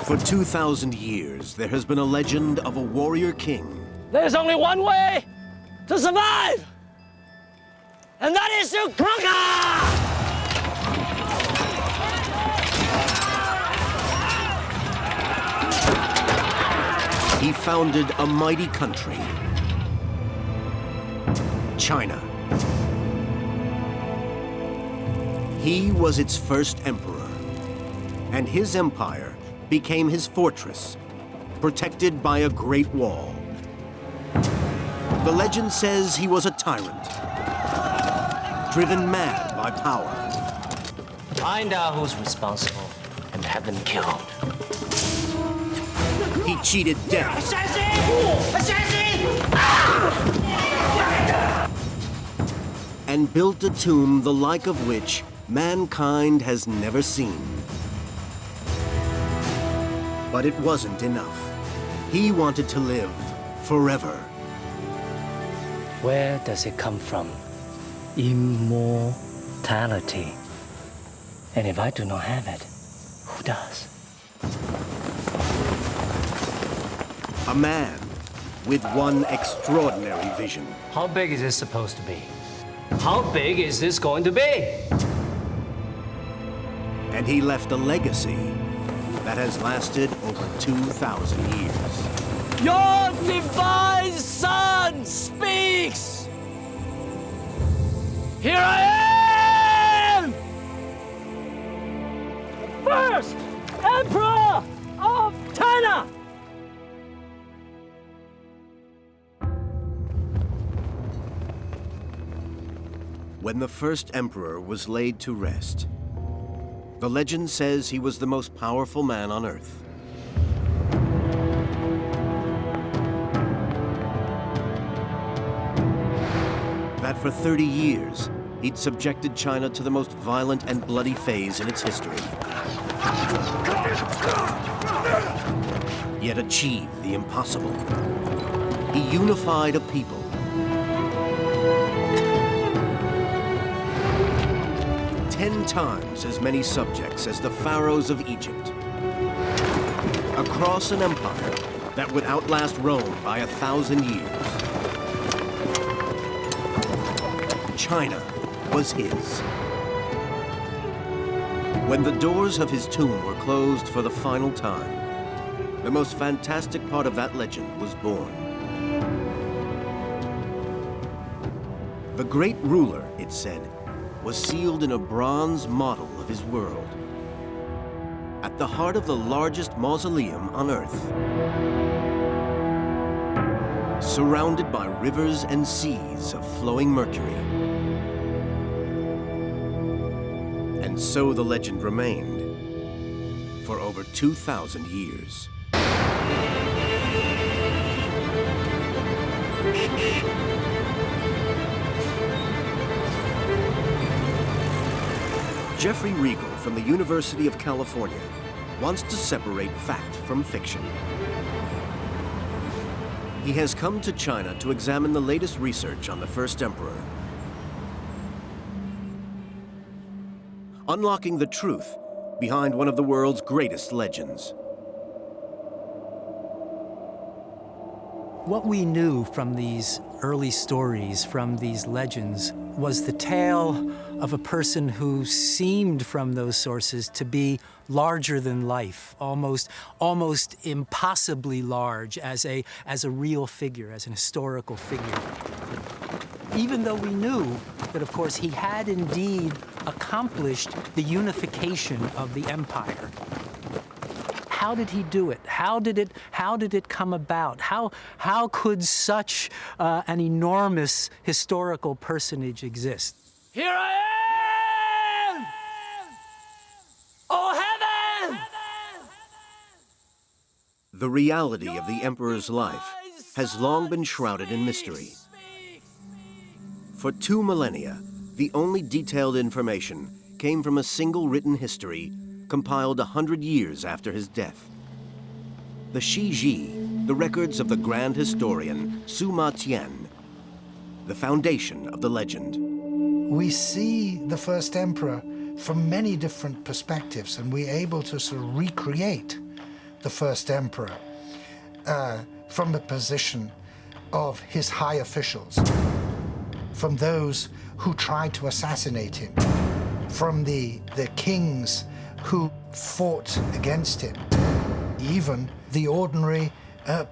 For 2,000 years, there has been a legend of a warrior king. There's only one way to survive, and that is to conquer! He founded a mighty country, China. He was its first emperor, and his empire became his fortress, protected by a great wall. The legend says he was a tyrant, driven mad by power. Find out who's responsible and have them killed. He cheated death. And built a tomb the like of which mankind has never seen. But it wasn't enough. He wanted to live forever. Where does it come from? Immortality. And if I do not have it, who does? A man with one extraordinary vision. How big is this supposed to be? How big is this going to be? And he left a legacy that has lasted over 2,000 years. Your divine son speaks! Here I am! First Emperor of China! When the first emperor was laid to rest, the legend says he was the most powerful man on earth. That for 30 years, he'd subjected China to the most violent and bloody phase in its history. Yet achieved the impossible. He unified a people. Ten times as many subjects as the pharaohs of Egypt. Across an empire that would outlast Rome by 1,000 years. China was his. When the doors of his tomb were closed for the final time, the most fantastic part of that legend was born. The great ruler, it said, was sealed in a bronze model of his world, at the heart of the largest mausoleum on Earth, surrounded by rivers and seas of flowing mercury. And so the legend remained for over 2,000 years. Jeffrey Regal from the University of California wants to separate fact from fiction. He has come to China to examine the latest research on the first emperor. Unlocking the truth behind one of the world's greatest legends. What we knew from these early stories, from these legends, was the tale of a person who seemed from those sources to be larger than life, almost impossibly large as a real figure, as an historical figure. Even though we knew that, of course, he had indeed accomplished the unification of the empire. How did he do it? How did it come about? How could such an enormous historical personage exist? Here I am! Oh, heaven! The reality of the emperor's life has long been shrouded in mystery. For 2 millennia, the only detailed information came from a single written history compiled 100 years after his death. The Shiji, the records of the grand historian Sima Tian, the foundation of the legend. We see the first emperor from many different perspectives, and we're able to sort of recreate the first emperor from the position of his high officials, from those who tried to assassinate him, from the kings who fought against him, even the ordinary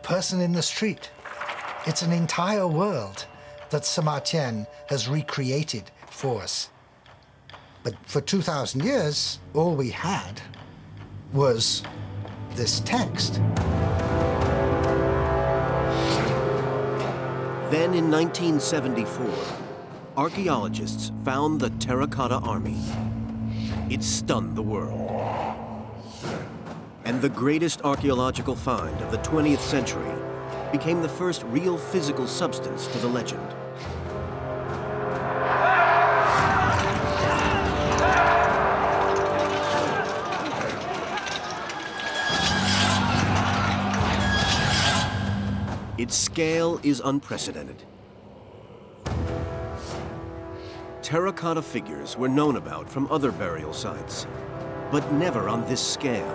person in the street. It's an entire world that Sima Qian has recreated for us. But for 2,000 years, all we had was this text. Then in 1974, archaeologists found the Terracotta Army. It stunned the world. And the greatest archaeological find of the 20th century became the first real physical substance to the legend. Its scale is unprecedented. Terracotta figures were known about from other burial sites, but never on this scale.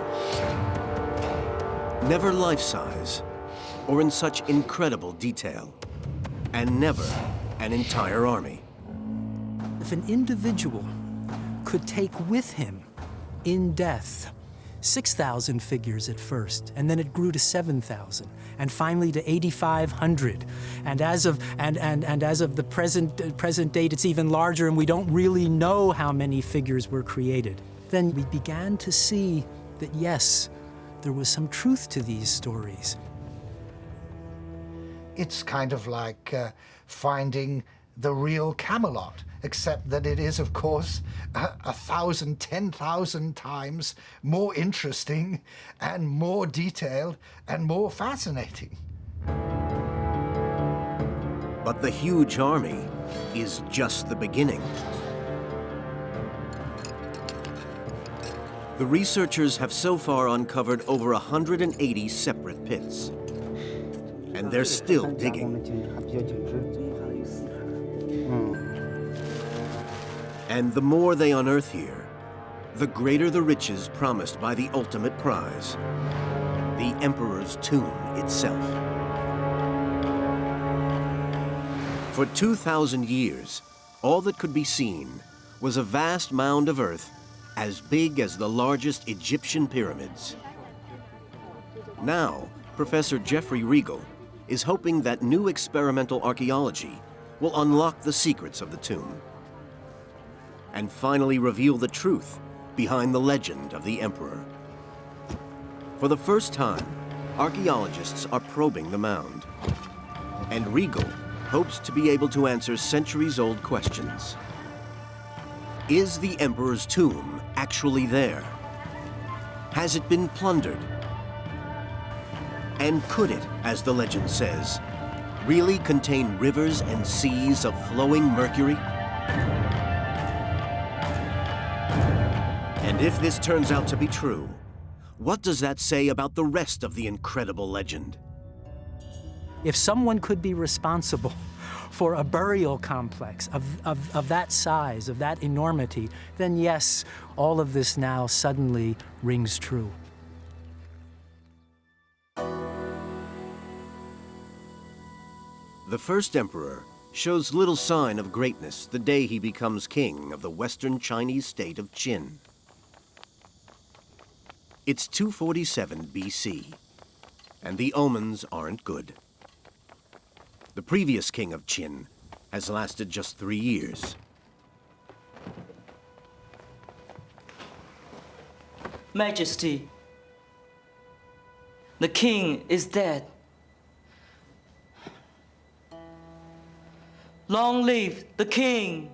Never life-size, or in such incredible detail, and never an entire army. If an individual could take with him in death 6,000 figures at first, and then it grew to 7,000, and finally to 8,500. And as of the present date, it's even larger, and we don't really know how many figures were created. Then we began to see that yes, there was some truth to these stories. It's kind of like finding the real Camelot, except that it is, of course, 1,000, 10,000 times more interesting and more detailed and more fascinating. But the huge army is just the beginning. The researchers have so far uncovered over 180 separate pits. And they're still digging. And the more they unearth here, the greater the riches promised by the ultimate prize, the emperor's tomb itself. For 2,000 years, all that could be seen was a vast mound of earth as big as the largest Egyptian pyramids. Now, Professor Jeffrey Regal is hoping that new experimental archaeology will unlock the secrets of the tomb and finally reveal the truth behind the legend of the emperor. For the first time, archaeologists are probing the mound, and Regal hopes to be able to answer centuries-old questions. Is the emperor's tomb actually there? Has it been plundered? And could it, as the legend says, really contain rivers and seas of flowing mercury? And if this turns out to be true, what does that say about the rest of the incredible legend? If someone could be responsible for a burial complex of that size, of that enormity, then yes, all of this now suddenly rings true. The first emperor shows little sign of greatness the day he becomes king of the western Chinese state of Qin. It's 247 BC, and the omens aren't good. The previous king of Qin has lasted just 3 years. Majesty, the king is dead. Long live the king!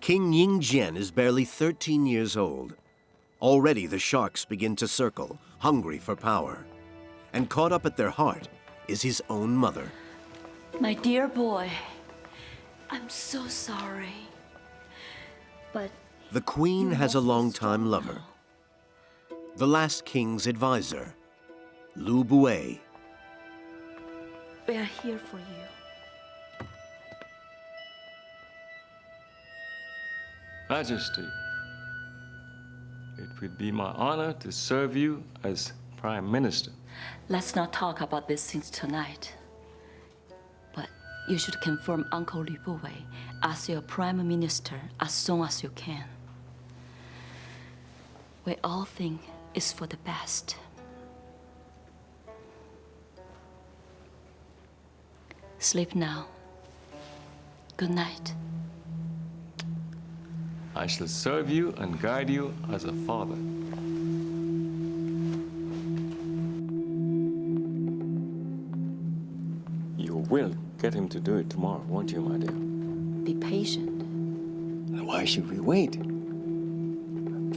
King Yingzhen is barely 13 years old. Already the sharks begin to circle, hungry for power. And caught up at their heart is his own mother. My dear boy, I'm so sorry. But The queen has a longtime lover. The last king's advisor, Lu Bue. we are here for you. Majesty, it would be my honor to serve you as Prime Minister. Let's not talk about these things tonight. But you should confirm Uncle Li Buwei as your Prime Minister as soon as you can. We all think it's for the best. Sleep now. Good night. I shall serve you and guide you as a father. You will get him to do it tomorrow, won't you, my dear? Be patient. And why should we wait?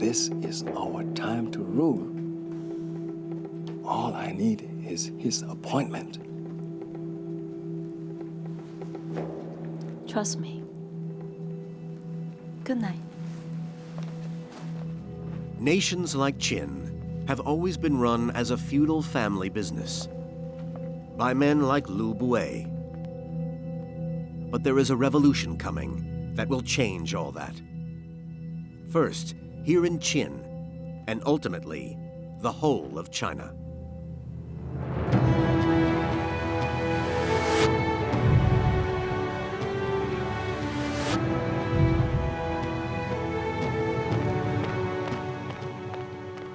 This is our time to rule. All I need is his appointment. Trust me. Good night. Nations like Qin have always been run as a feudal family business by men like Lu Buwei. But there is a revolution coming that will change all that. First, here in Qin, and ultimately, the whole of China.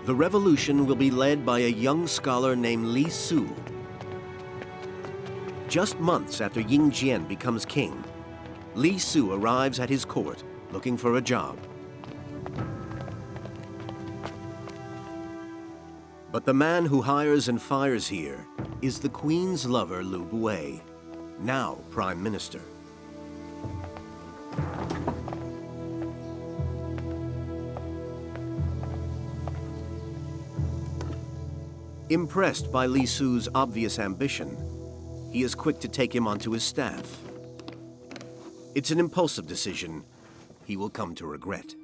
The revolution will be led by a young scholar named Li Su. Just months after Ying Jian becomes king, Li Su arrives at his court looking for a job. But the man who hires and fires here is the queen's lover, Lu Buwei, now prime minister. Impressed by Li Su's obvious ambition, he is quick to take him onto his staff. It's an impulsive decision he will come to regret.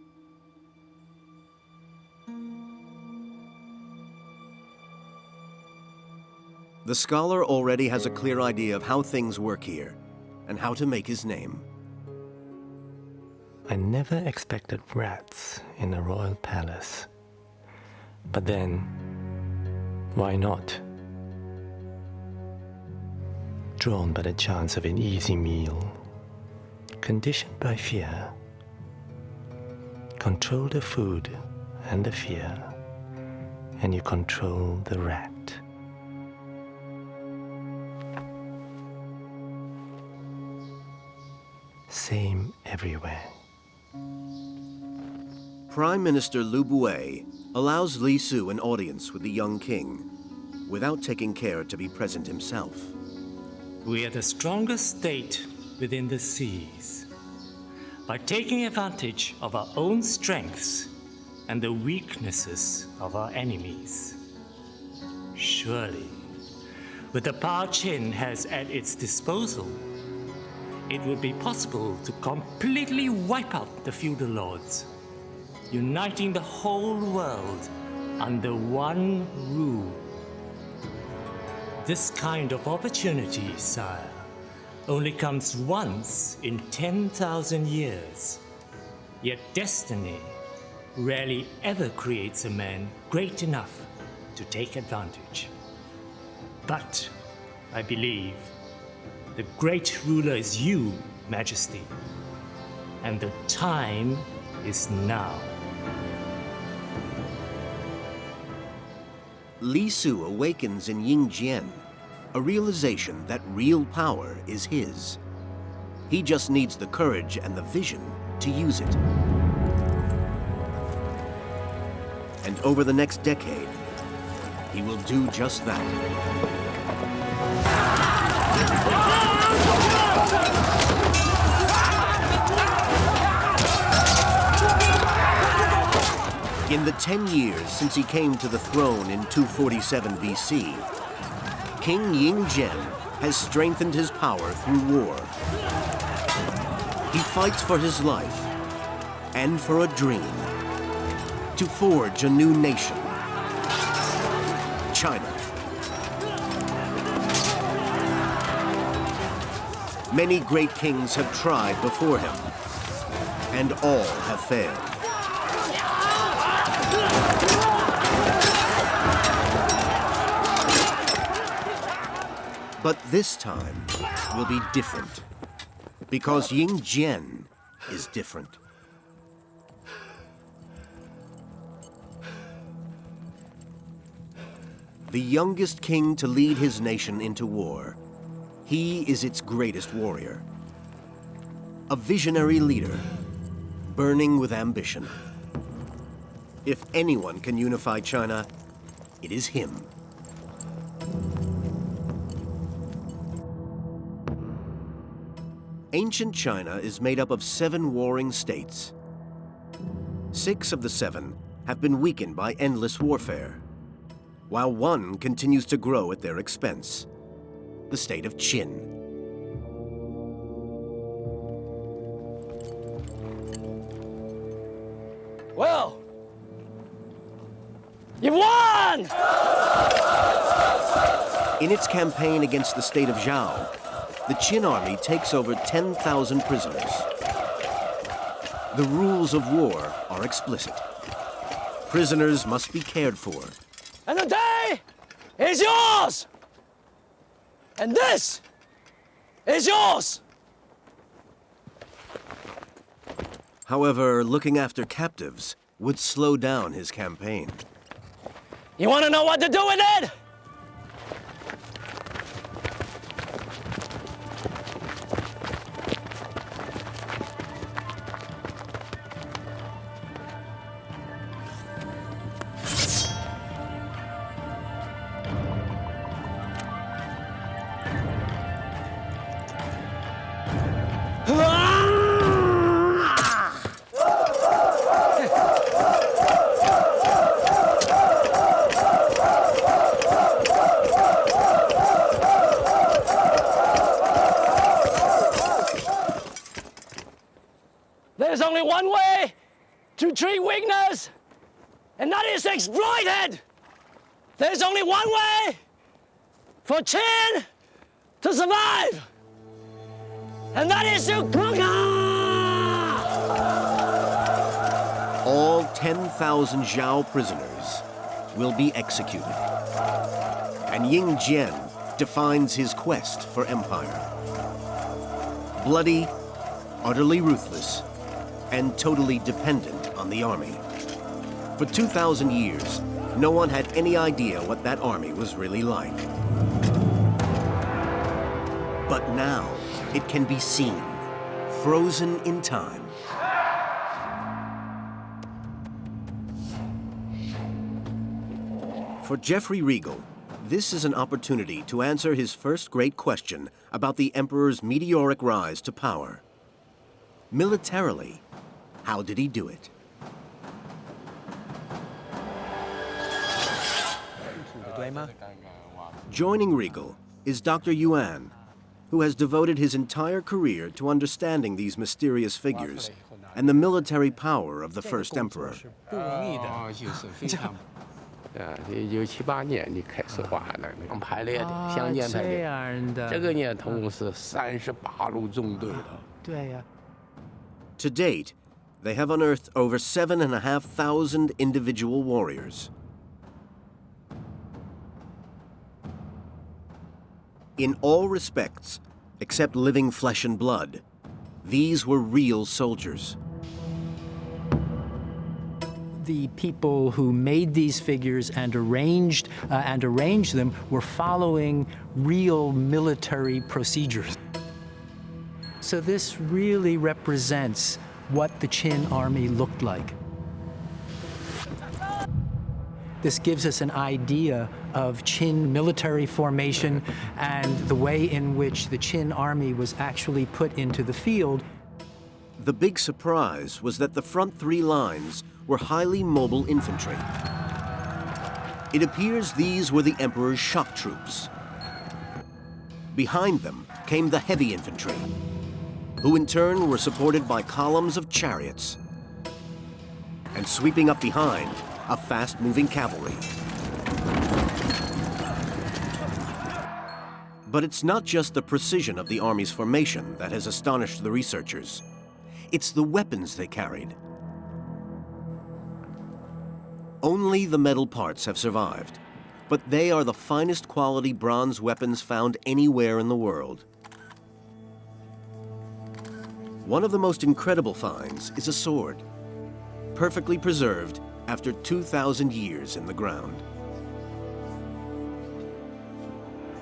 The scholar already has a clear idea of how things work here and how to make his name. I never expected rats in a royal palace. But then, why not? Drawn by the chance of an easy meal, conditioned by fear, control the food and the fear, and you control the rat. Same everywhere. Prime Minister Lu Buwei allows Li Su an audience with the young king without taking care to be present himself. We are the strongest state within the seas. By taking advantage of our own strengths and the weaknesses of our enemies. Surely, with the power Qin has at its disposal, it would be possible to completely wipe out the feudal lords, uniting the whole world under one rule. This kind of opportunity, sire, only comes once in 10,000 years. Yet destiny rarely ever creates a man great enough to take advantage. But I believe the great ruler is you, Majesty, and the time is now. Li Su awakens in Ying Jian a realization that real power is his. He just needs the courage and the vision to use it. And over the next decade, he will do just that. In the 10 years since he came to the throne in 247 BC, King Ying Jian has strengthened his power through war. He fights for his life and for a dream, to forge a new nation, China. Many great kings have tried before him, and all have failed. But this time will be different, because Xianyang is different. The youngest king to lead his nation into war, he is its greatest warrior. A visionary leader, burning with ambition. If anyone can unify China, it is him. Ancient China is made up of 7 warring states. 6 of the 7 have been weakened by endless warfare, while 1 continues to grow at their expense, the state of Qin. Well, you've won! In its campaign against the state of Zhao, the Qin army takes over 10,000 prisoners. The rules of war are explicit. Prisoners must be cared for. And the day is yours! And this is yours! However, looking after captives would slow down his campaign. You want to know what to do with it? There's only one way to treat weakness, and that is to exploit it. There's only one way for Qin to survive, and that is to conquer! All 10,000 Zhao prisoners will be executed. And Xianyang defines his quest for empire. Bloody, utterly ruthless, and totally dependent on the army. For 2,000 years, no one had any idea what that army was really like. But now, it can be seen, frozen in time. For Jeffrey Regal, this is an opportunity to answer his first great question about the emperor's meteoric rise to power. Militarily, how did he do it? Joining Regal is Dr. Yuan, who has devoted his entire career to understanding these mysterious figures and the military power of the first emperor. 1978年你开始画的那个排列的相间排列，这个呢，同是38路纵队的。对呀。 To date, they have unearthed over 7,500 individual warriors. In all respects, except living flesh and blood, these were real soldiers. The people who made these figures and arranged them were following real military procedures. So this really represents what the Qin army looked like. This gives us an idea of Qin military formation and the way in which the Qin army was actually put into the field. The big surprise was that the front 3 lines were highly mobile infantry. It appears these were the emperor's shock troops. Behind them came the heavy infantry, who in turn were supported by columns of chariots. And sweeping up behind, a fast-moving cavalry. But it's not just the precision of the army's formation that has astonished the researchers. It's the weapons they carried. Only the metal parts have survived, but they are the finest quality bronze weapons found anywhere in the world. One of the most incredible finds is a sword, perfectly preserved after 2,000 years in the ground.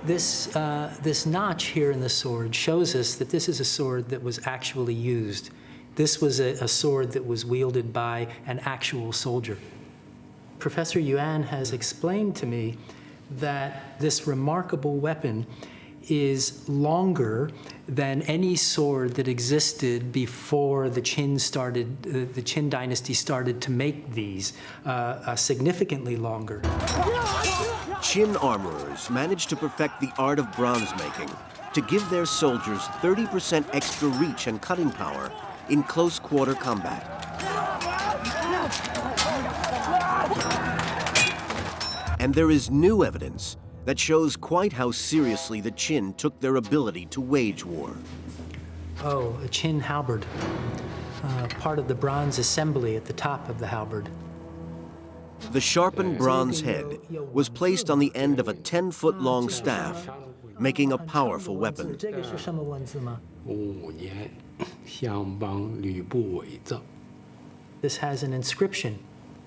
This notch here in the sword shows us that this is a sword that was actually used. This was a sword that was wielded by an actual soldier. Professor Yuan has explained to me that this remarkable weapon is longer than any sword that existed before the Qin Dynasty started to make these, significantly longer. Qin armorers managed to perfect the art of bronze making to give their soldiers 30% extra reach and cutting power in close quarter combat. And there is new evidence that shows quite how seriously the Qin took their ability to wage war. Oh, a Qin halberd, part of the bronze assembly at the top of the halberd. The sharpened bronze head was placed on the end of a 10-foot-long staff, making a powerful weapon. This has an inscription.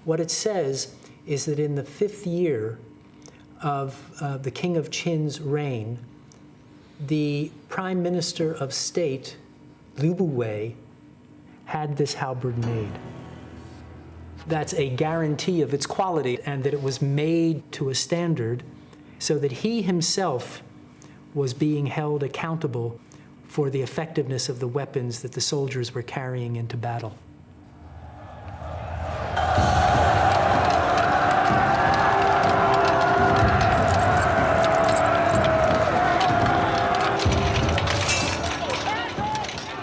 What it says is that in the 5th year of the King of Qin's reign, the Prime Minister of State, Liu Buwei, had this halberd made. That's a guarantee of its quality and that it was made to a standard so that he himself was being held accountable for the effectiveness of the weapons that the soldiers were carrying into battle.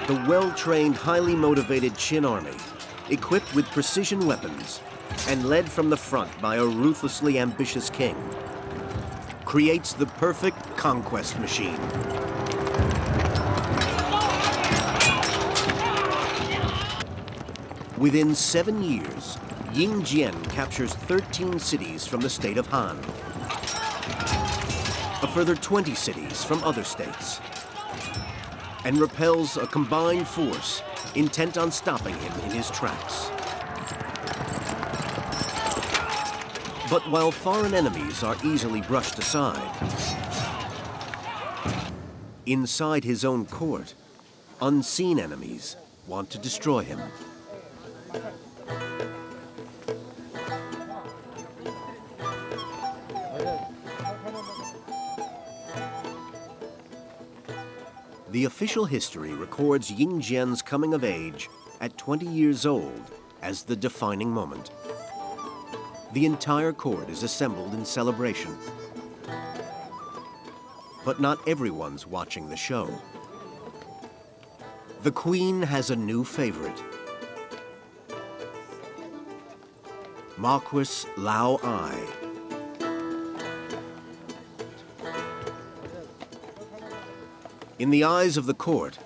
The well-trained, highly motivated Qin army, equipped with precision weapons and led from the front by a ruthlessly ambitious king, creates the perfect conquest machine. Within 7 years, Yingjian captures 13 cities from the state of Han, a further 20 cities from other states, and repels a combined force intent on stopping him in his tracks. But while foreign enemies are easily brushed aside, inside his own court, unseen enemies want to destroy him. The official history records Yingjian's coming of age at 20 years old as the defining moment. The entire court is assembled in celebration. But not everyone's watching the show. The Queen has a new favorite. Marquis Lao Ai. In the eyes of the court,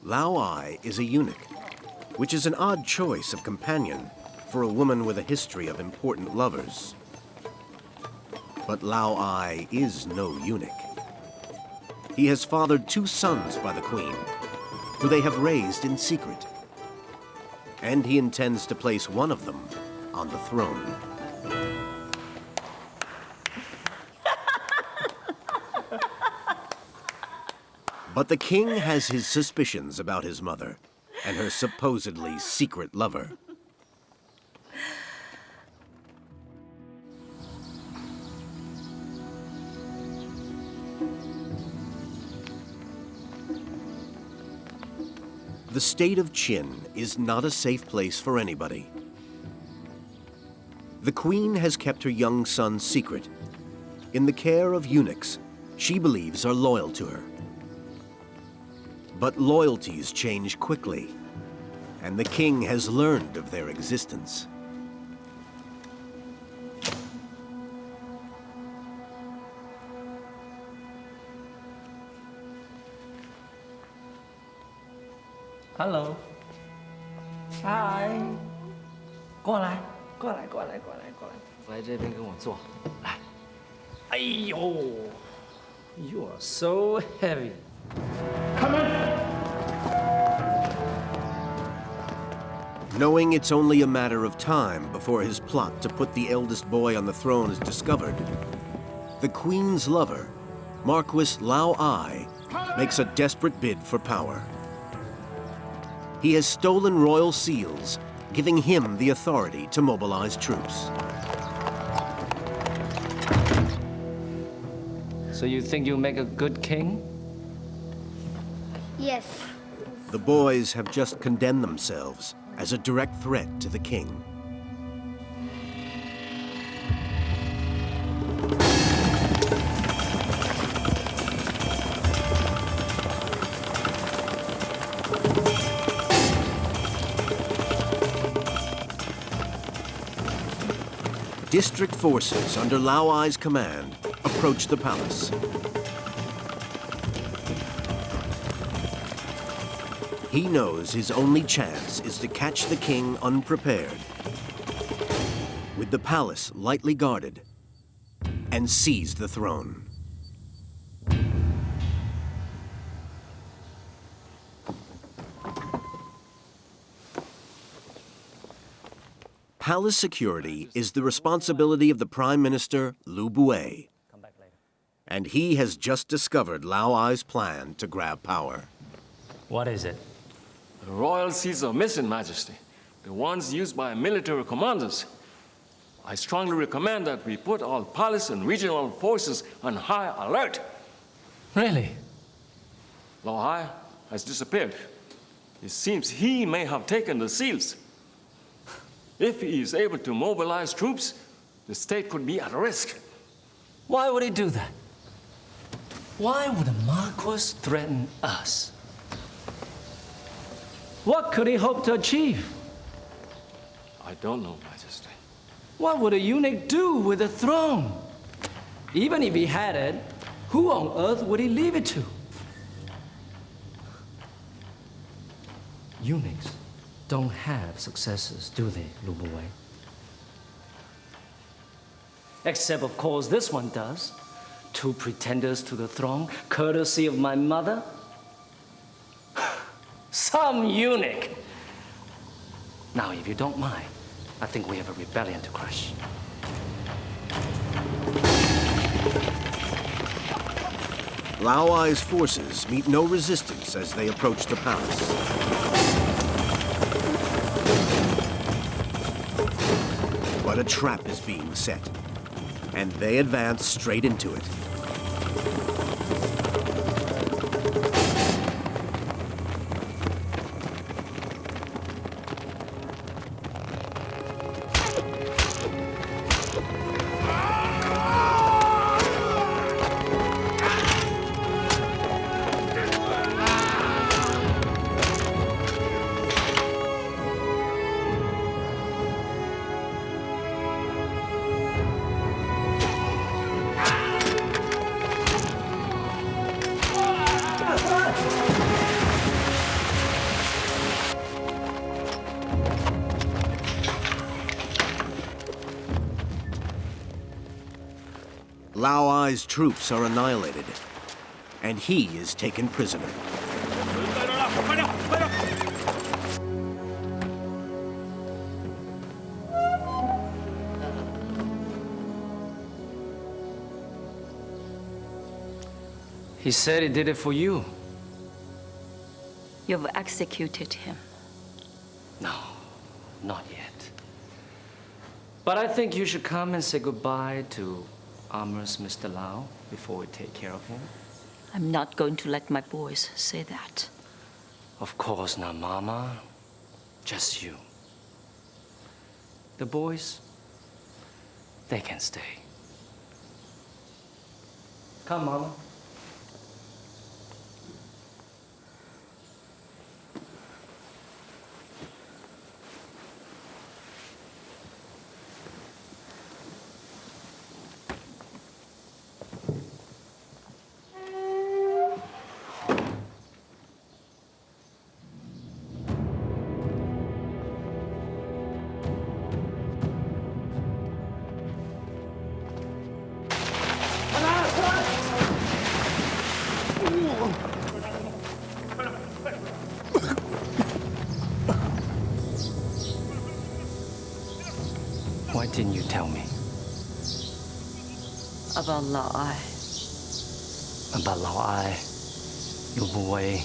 Lao Ai is a eunuch, which is an odd choice of companion for a woman with a history of important lovers. But Lao Ai is no eunuch. He has fathered 2 sons by the Queen, who they have raised in secret. And he intends to place one of them on the throne. But the king has his suspicions about his mother and her supposedly secret lover. The state of Qin is not a safe place for anybody. The queen has kept her young son secret, in the care of eunuchs she believes are loyal to her. But loyalties change quickly, and the king has learned of their existence. Hello. Hi. 过来，过来，过来，过来，过来，来这边跟我坐，来。Ayo, you are so heavy. Knowing it's only a matter of time before his plot to put the eldest boy on the throne is discovered, the queen's lover, Marquis Lao Ai, makes a desperate bid for power. He has stolen royal seals, giving him the authority to mobilize troops. So you think you'll make a good king? Yes. The boys have just condemned themselves as a direct threat to the king. District forces under Lao Ai's command approach the palace. He knows his only chance is to catch the king unprepared, with the palace lightly guarded, and seize the throne. Palace security is the responsibility of the Prime Minister, Lu Bue, and he has just discovered Lao Ai's plan to grab power. What is it? The royal seals are missing, Majesty. The ones used by military commanders. I strongly recommend that we put all palace and regional forces on high alert. Really? Lao Ai has disappeared. It seems he may have taken the seals. If he is able to mobilize troops, the state could be at risk. Why would he do that? Why would a Marquis threaten us? What could he hope to achieve? I don't know, Majesty. What would a eunuch do with a throne? Even if he had it, who on earth would he leave it to? Eunuchs don't have successors, do they, Lu Bue? Except, of course, this one does. 2 pretenders to the throne, courtesy of my mother. Some eunuch. Now, if you don't mind, I think we have a rebellion to crush. Lao Ai's forces meet no resistance as they approach the palace. But a trap is being set, and they advance straight into it. Lao Ai's troops are annihilated, and he is taken prisoner. He said he did it for you. You've executed him. No, not yet. But I think you should come and say goodbye to Amherst Mr. Lau before we take care of him. I'm not going to let my boys say that. Of course not, Mama. Just you. The boys, they can stay. Come, Mama. didn't you tell me? About Lao Ai. About Lao Ai, Lu Buwei.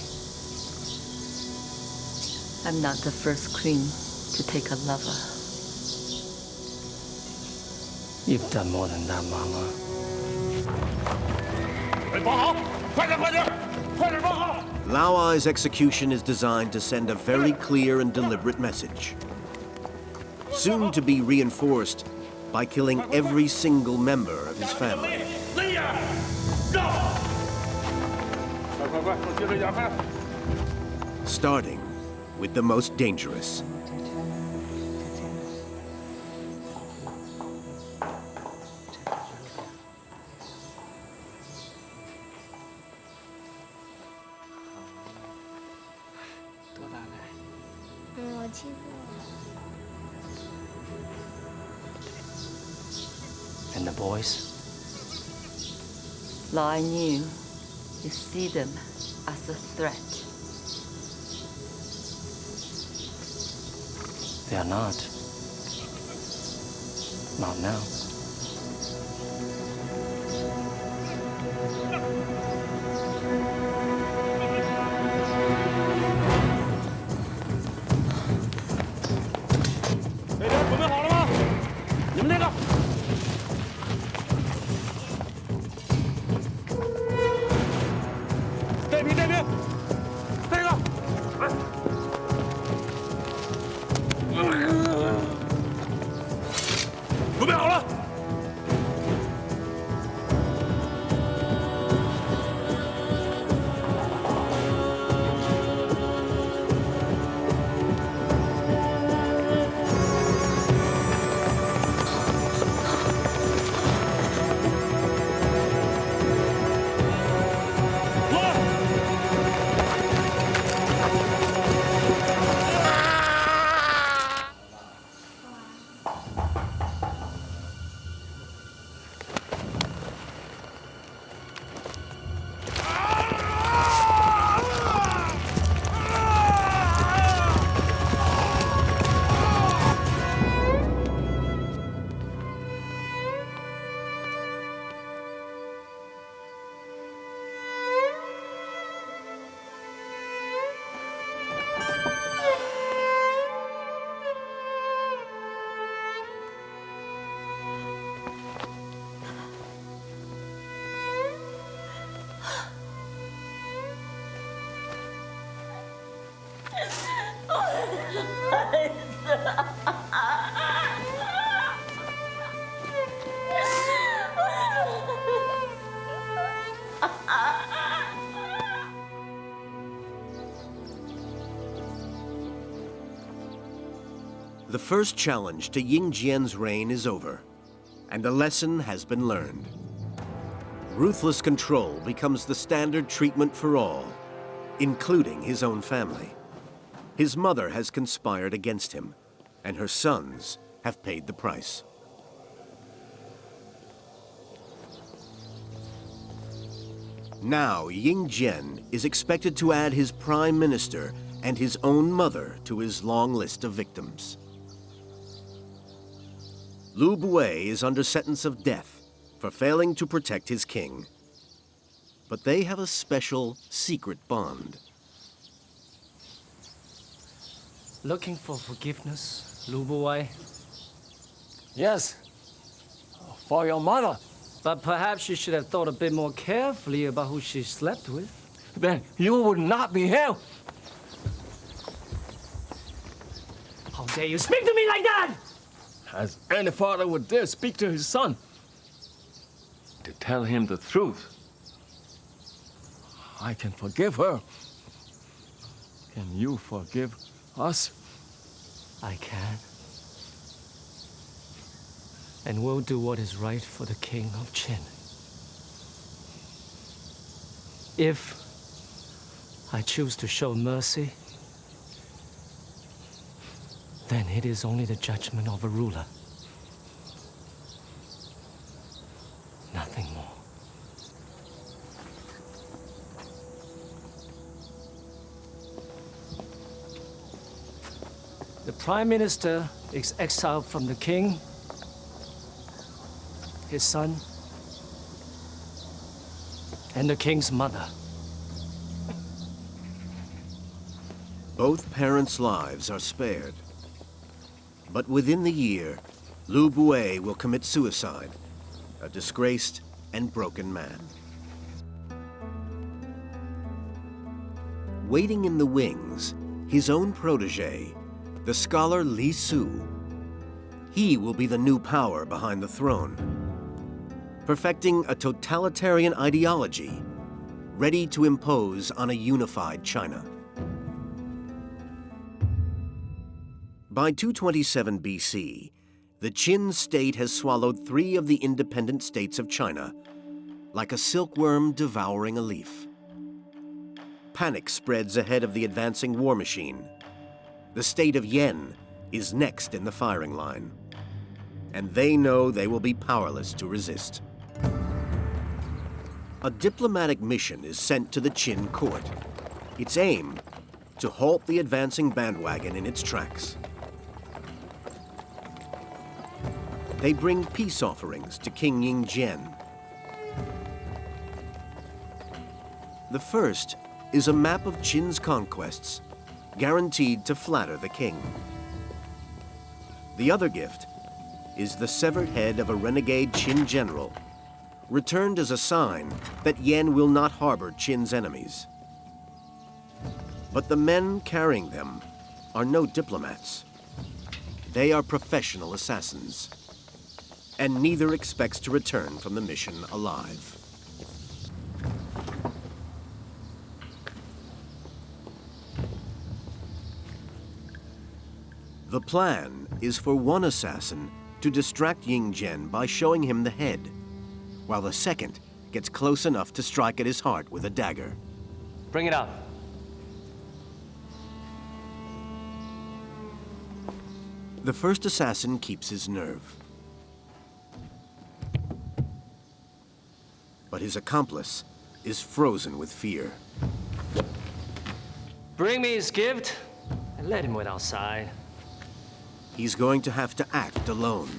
I'm not the first queen to take a lover. You've done more than that, Mama. Lao Ai's execution is designed to send a very clear and deliberate message. Soon to be reinforced by killing every single member of his family. Starting with the most dangerous. And the boys? Lao Ai knew you see them as a threat. They are not. Not now. The first challenge to Ying Jian's reign is over, and a lesson has been learned. Ruthless control becomes the standard treatment for all, including his own family. His mother has conspired against him, and her sons have paid the price. Now, Ying Jian is expected to add his prime minister and his own mother to his long list of victims. Lu Buwei is under sentence of death for failing to protect his king. But they have a special secret bond. Looking for forgiveness, Lu Buwei? Yes, for your mother. But perhaps you should have thought a bit more carefully about who she slept with. Then you would not be here. How dare you speak to me like that? As any father would dare speak to his son. To tell him the truth. I can forgive her. Can you forgive us? I can. And we'll do what is right for the King of Qin. If I choose to show mercy, then it is only the judgment of a ruler. Nothing more. The Prime Minister is exiled from the king, his son, and the king's mother. Both parents' lives are spared. But within the year, Lu Bue will commit suicide, a disgraced and broken man. Waiting in the wings, his own protege, the scholar Li Su. He will be the new power behind the throne, perfecting a totalitarian ideology, ready to impose on a unified China. By 227 BC, the Qin state has swallowed 3 of the independent states of China, like a silkworm devouring a leaf. Panic spreads ahead of the advancing war machine. The state of Yen is next in the firing line, and they know they will be powerless to resist. A diplomatic mission is sent to the Qin court. Its aim, to halt the advancing bandwagon in its tracks. They bring peace offerings to King Yingzhen. The first is a map of Qin's conquests, guaranteed to flatter the king. The other gift is the severed head of a renegade Qin general, returned as a sign that Yen will not harbor Qin's enemies. But the men carrying them are no diplomats. They are professional assassins, and neither expects to return from the mission alive. The plan is for one assassin to distract Yingzhen by showing him the head, while the second gets close enough to strike at his heart with a dagger. Bring it up. The first assassin keeps his nerve. But his accomplice is frozen with fear. Bring me his gift and let him wait outside. He's going to have to act alone.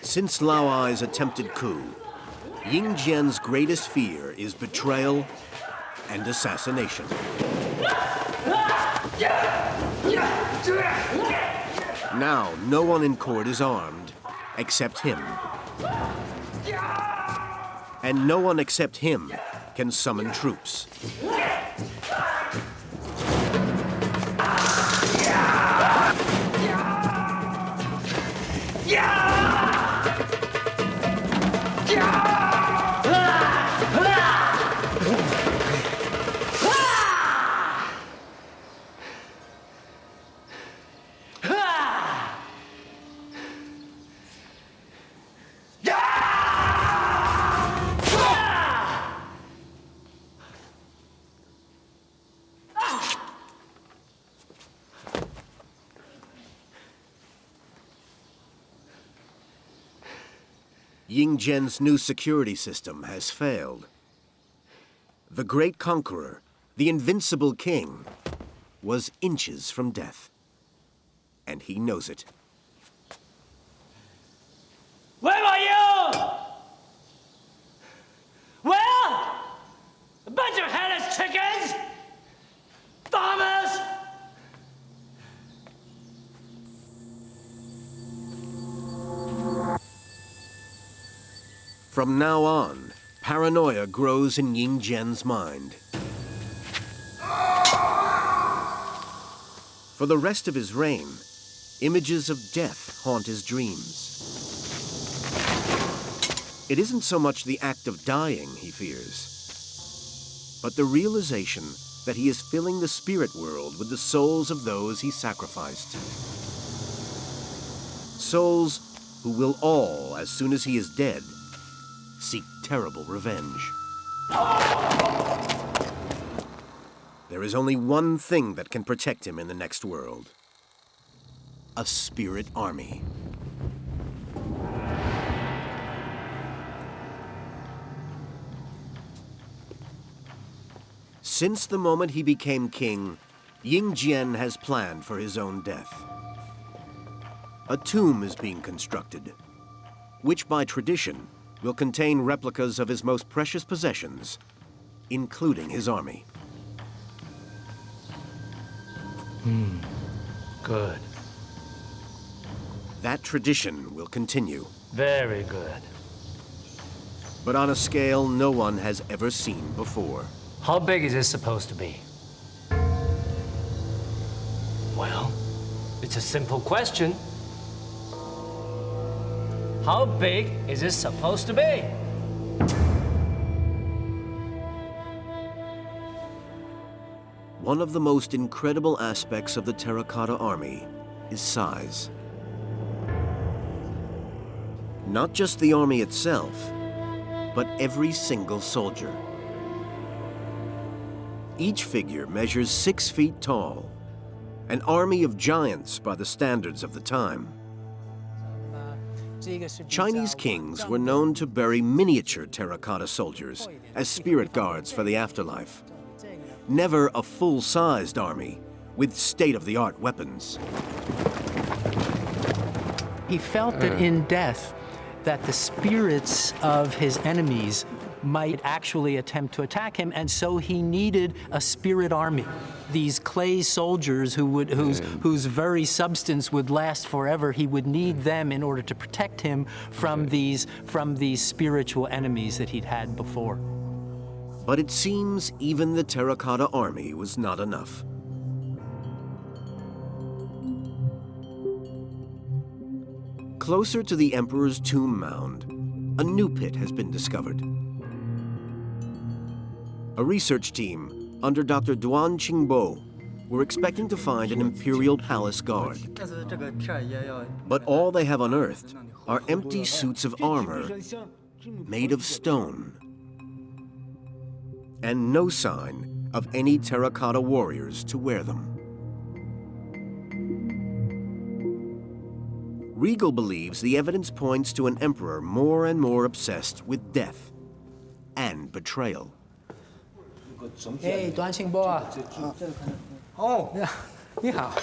Since Lao Ai's attempted coup, Yingzhen's greatest fear is betrayal and assassination. Now, no one in court is armed except him. And no one except him can summon troops. Yingzhen's new security system has failed. The great conqueror, the invincible king, was inches from death. And he knows it. Where are you? Where? A bunch of headless chickens? Farmers? From now on, paranoia grows in Yingzhen's mind. For the rest of his reign, images of death haunt his dreams. It isn't so much the act of dying he fears, but the realization that he is filling the spirit world with the souls of those he sacrificed. Souls who will all, as soon as he is dead, seek terrible revenge. There is only one thing that can protect him in the next world: a spirit army. Since the moment he became king, Ying has planned for his own death. A tomb is being constructed, which by tradition will contain replicas of his most precious possessions, including his army. Good. That tradition will continue, Very good. but on a scale no one has ever seen before. How big is this supposed to be? Well, it's a simple question. How big is this supposed to be? One of the most incredible aspects of the Terracotta Army is size. Not just the army itself, but every single soldier. Each figure measures 6 feet tall, an army of giants by the standards of the time. Chinese kings were known to bury miniature terracotta soldiers as spirit guards for the afterlife. Never a full-sized army with state-of-the-art weapons. He felt that in death, that the spirits of his enemies might actually attempt to attack him, and so he needed a spirit army. These clay soldiers whose very substance would last forever, he would need them in order to protect him from these spiritual enemies that he'd had before. But it seems even the Terracotta Army was not enough. Closer to the Emperor's tomb mound, a new pit has been discovered. A research team under Dr. Duan Qingbo were expecting to find an imperial palace guard. But all they have unearthed are empty suits of armor made of stone, and no sign of any terracotta warriors to wear them. Regal believes the evidence points to an emperor more and more obsessed with death and betrayal. Hey, Duan Qingbo. Oh, 你好，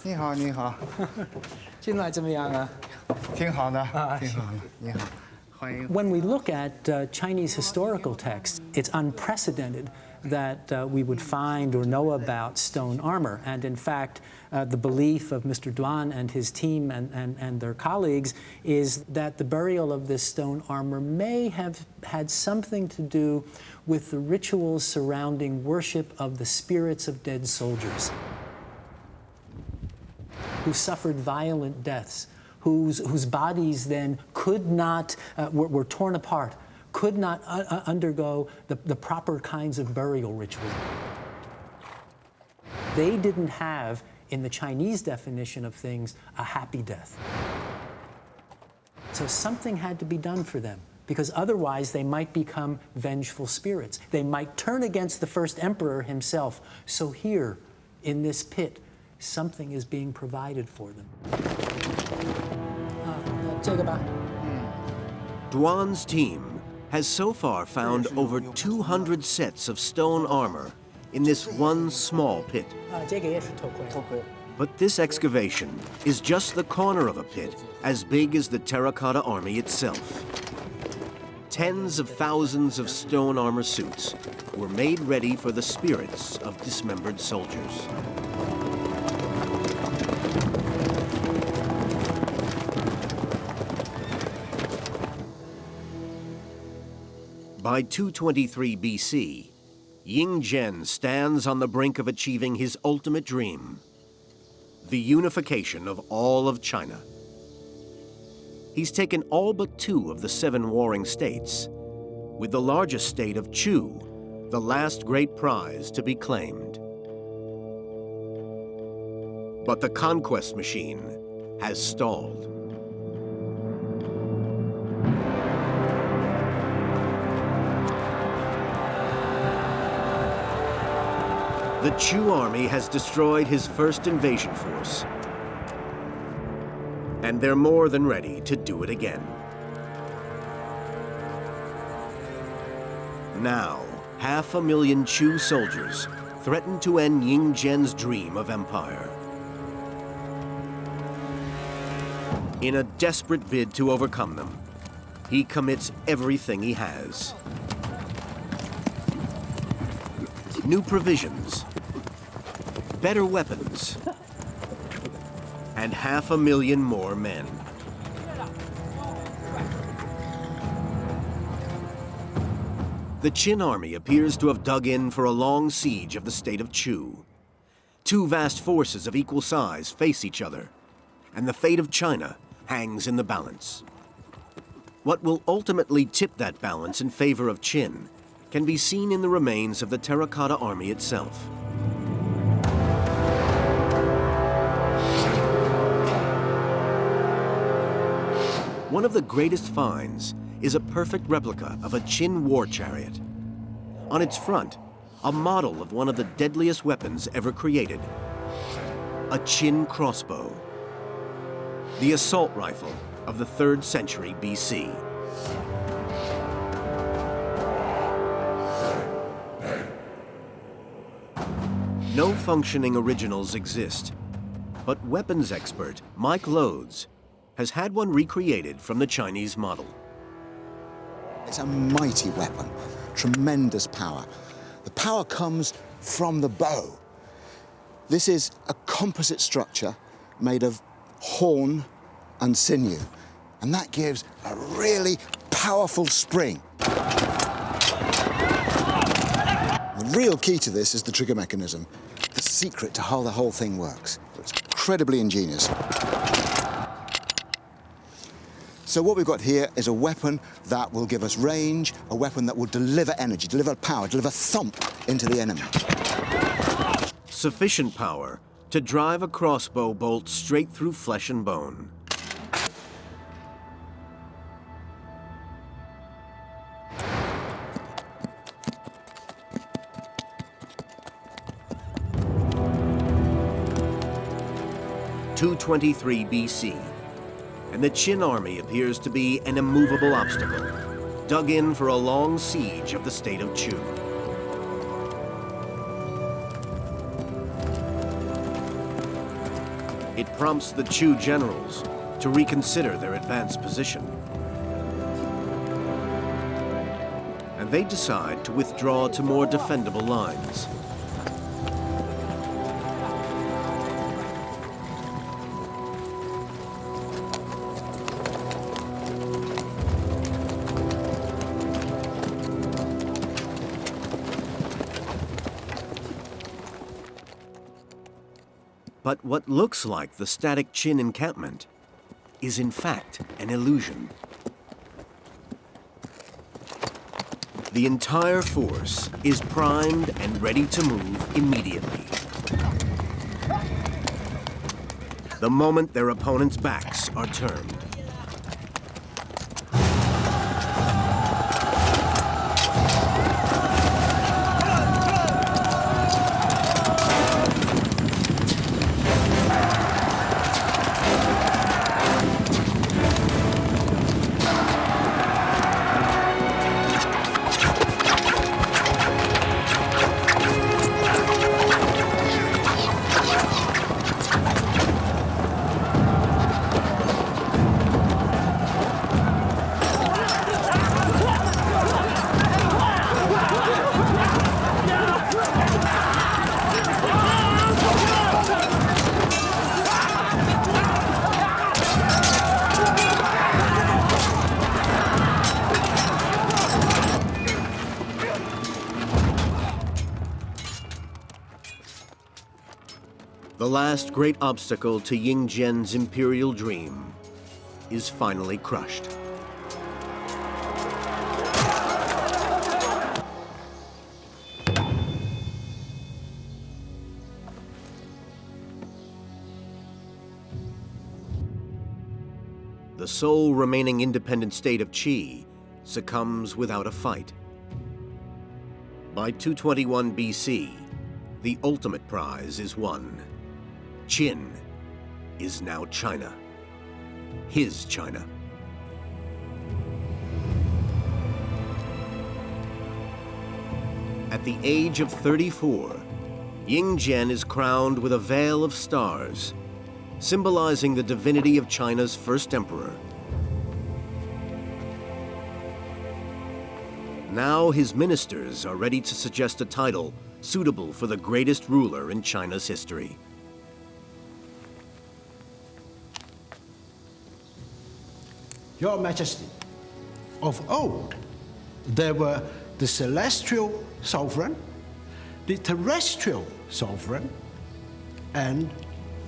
你好，你好，进来怎么样啊？挺好的，挺好的，你好，欢迎。 When we look at Chinese historical texts, it's unprecedented that we would find or know about stone armor. And in fact, the belief of Mr. Duan and his team and their colleagues is that the burial of this stone armor may have had something to do with the rituals surrounding worship of the spirits of dead soldiers who suffered violent deaths, whose bodies then could not, were torn apart, could not undergo the proper kinds of burial rituals. They didn't have, in the Chinese definition of things, a happy death. So something had to be done for them, because otherwise they might become vengeful spirits. They might turn against the first emperor himself. So here, in this pit, something is being provided for them. Duan's team has so far found over 200 sets of stone armor in this one small pit. But this excavation is just the corner of a pit as big as the Terracotta Army itself. Tens of thousands of stone armor suits were made ready for the spirits of dismembered soldiers. By 223 BC, Ying stands on the brink of achieving his ultimate dream, the unification of all of China. He's taken all but 2 of the 7 warring states, with the largest state of Chu, the last great prize to be claimed. But the conquest machine has stalled. The Chu army has destroyed his first invasion force, and they're more than ready to do it again. Now, 500,000 Chu soldiers threaten to end Ying Zhen's dream of empire. In a desperate bid to overcome them, he commits everything he has. New provisions, better weapons, and 500,000 more men. The Qin army appears to have dug in for a long siege of the state of Chu. 2 vast forces of equal size face each other, and the fate of China hangs in the balance. What will ultimately tip that balance in favor of Qin can be seen in the remains of the Terracotta Army itself. One of the greatest finds is a perfect replica of a Qin war chariot. On its front, a model of one of the deadliest weapons ever created, a Qin crossbow, the assault rifle of the 3rd century BC. No functioning originals exist, but weapons expert Mike Lodes has had one recreated from the Chinese model. It's a mighty weapon, tremendous power. The power comes from the bow. This is a composite structure made of horn and sinew, and that gives a really powerful spring. The real key to this is the trigger mechanism, the secret to how the whole thing works. It's incredibly ingenious. So what we've got here is a weapon that will give us range, a weapon that will deliver energy, deliver power, deliver thump into the enemy. Sufficient power to drive a crossbow bolt straight through flesh and bone. (223 BC), and the Qin army appears to be an immovable obstacle, dug in for a long siege of the state of Chu. It prompts the Chu generals to reconsider their advanced position. And they decide to withdraw to more defendable lines. But what looks like the static Qin encampment is in fact an illusion. The entire force is primed and ready to move immediately. The moment their opponents' backs are turned. The last great obstacle to Ying Zhen's imperial dream is finally crushed. The sole remaining independent state of Qi succumbs without a fight. By 221 BC, the ultimate prize is won. Qin is now China. His China. At the age of 34, Ying Zhen is crowned with a veil of stars, symbolizing the divinity of China's first emperor. Now his ministers are ready to suggest a title suitable for the greatest ruler in China's history. Your Majesty, of old, there were the celestial sovereign, the terrestrial sovereign, and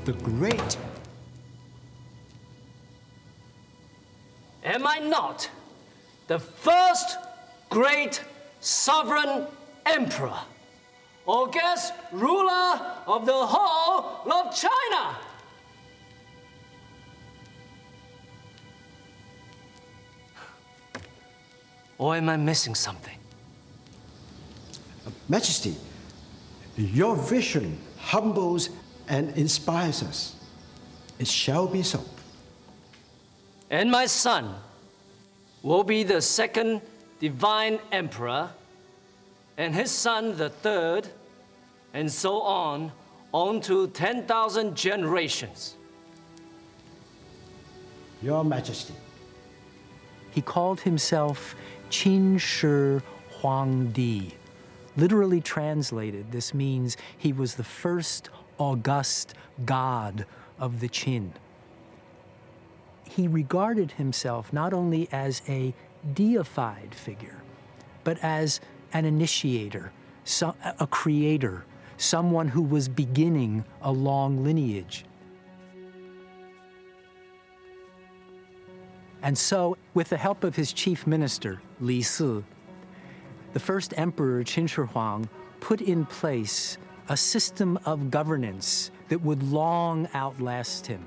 the great. Am I not the first great sovereign emperor, august ruler of the whole of China? Or am I missing something? Majesty, your vision humbles and inspires us. It shall be so. And my son will be the second divine emperor, and his son the third, and so on to 10,000 generations. Your Majesty. He called himself Qin Shi Huangdi. Literally translated, this means he was the first august god of the Qin. He regarded himself not only as a deified figure, but as an initiator, a creator, someone who was beginning a long lineage. And so, with the help of his chief minister, Li Si, the first emperor, Qin Shi Huang, put in place a system of governance that would long outlast him.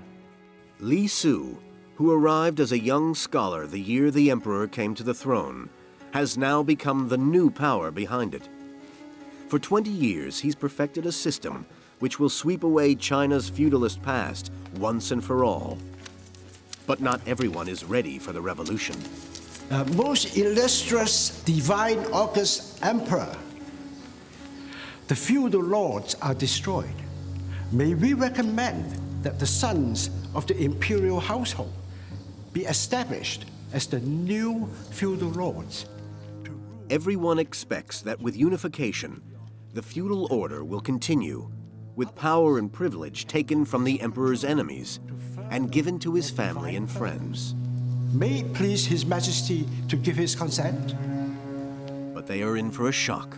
Li Si, who arrived as a young scholar the year the emperor came to the throne, has now become the new power behind it. For 20 years, he's perfected a system which will sweep away China's feudalist past once and for all. But not everyone is ready for the revolution. Most illustrious divine august emperor, the feudal lords are destroyed. May we recommend that the sons of the imperial household be established as the new feudal lords. Everyone expects that with unification, the feudal order will continue, with power and privilege taken from the emperor's enemies and given to his family and friends. May it please His Majesty to give his consent? But they are in for a shock.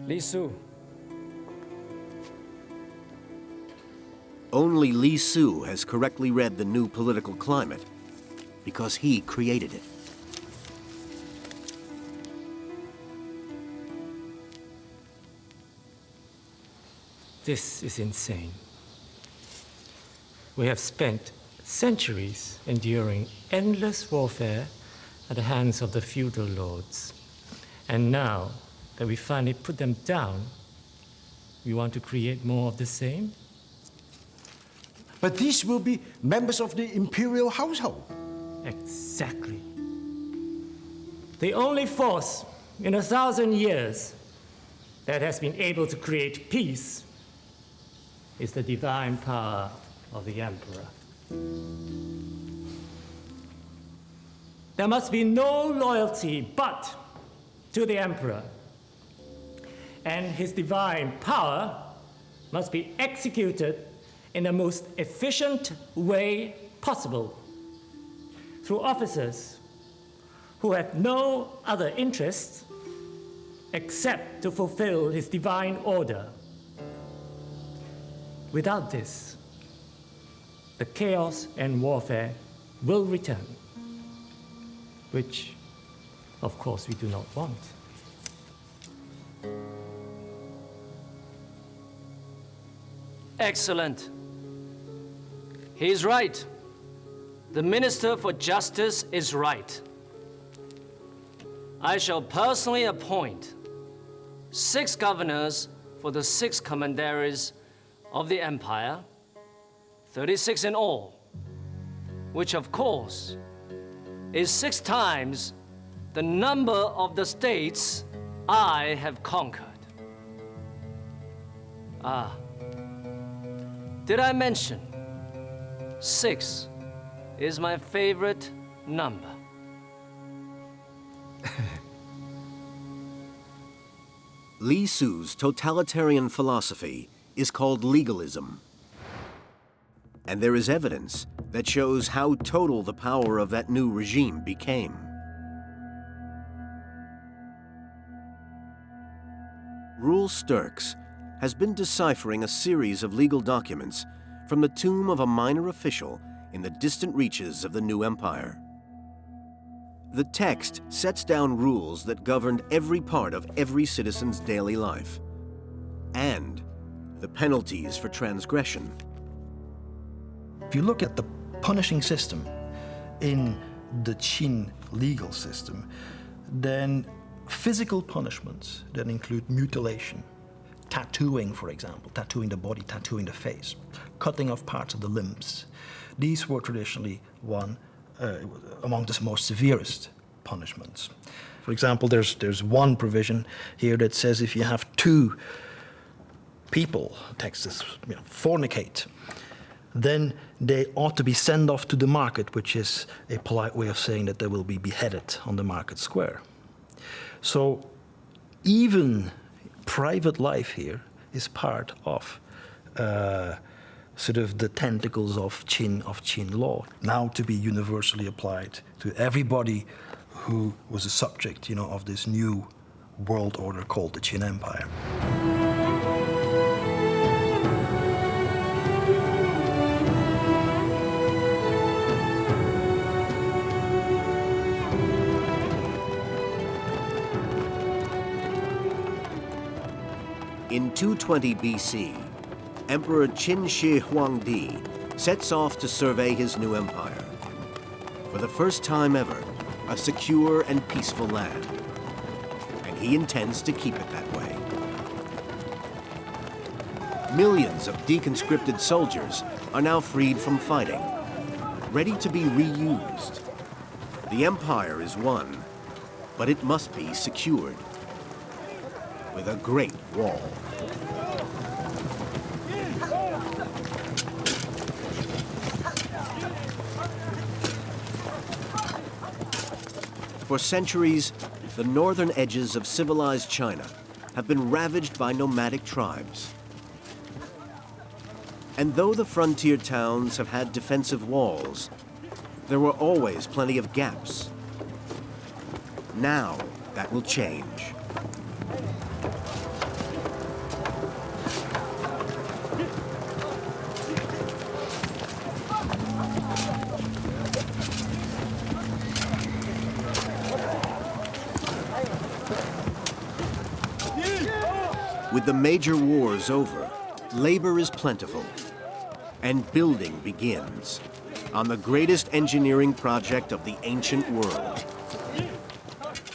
Li Si. Only Li Si has correctly read the new political climate, because he created it. This is insane. We have spent centuries enduring endless warfare at the hands of the feudal lords. And now that we finally put them down, we want to create more of the same? But these will be members of the imperial household. Exactly. The only force in 1,000 years that has been able to create peace is the divine power of the emperor. There must be no loyalty but to the emperor, and his divine power must be executed in the most efficient way possible through officers who have no other interests except to fulfill his divine order. Without this, the chaos and warfare will return, which, of course, we do not want. Excellent. He is right. The Minister for Justice is right. I shall personally appoint 6 governors for the 6 commanderies of the empire, 36 in all, which of course is 6 times the number of the states I have conquered. Ah, did I mention 6 is my favorite number? Li Su's totalitarian philosophy is called legalism. And there is evidence that shows how total the power of that new regime became. Roel Sturks has been deciphering a series of legal documents from the tomb of a minor official in the distant reaches of the new empire. The text sets down rules that governed every part of every citizen's daily life, and the penalties for transgression. If you look at the punishing system in the Qin legal system, then physical punishments that include mutilation, tattooing, for example, tattooing the body, tattooing the face, cutting off parts of the limbs, these were traditionally among the most severest punishments. For example, there's one provision here that says if you have 2 people, text is, fornicate, then they ought to be sent off to the market, which is a polite way of saying that they will be beheaded on the market square. So even private life here is part of sort of the tentacles of Qin law, now to be universally applied to everybody who was a subject, of this new world order called the Qin Empire. In 220 BC, Emperor Qin Shi Huangdi sets off to survey his new empire. For the first time ever, a secure and peaceful land. And he intends to keep it that way. Millions of deconscripted soldiers are now freed from fighting, ready to be reused. The empire is won, but it must be secured with a great wall. For centuries, the northern edges of civilized China have been ravaged by nomadic tribes. And though the frontier towns have had defensive walls, there were always plenty of gaps. Now, that will change. With the major wars over, labor is plentiful, and building begins on the greatest engineering project of the ancient world.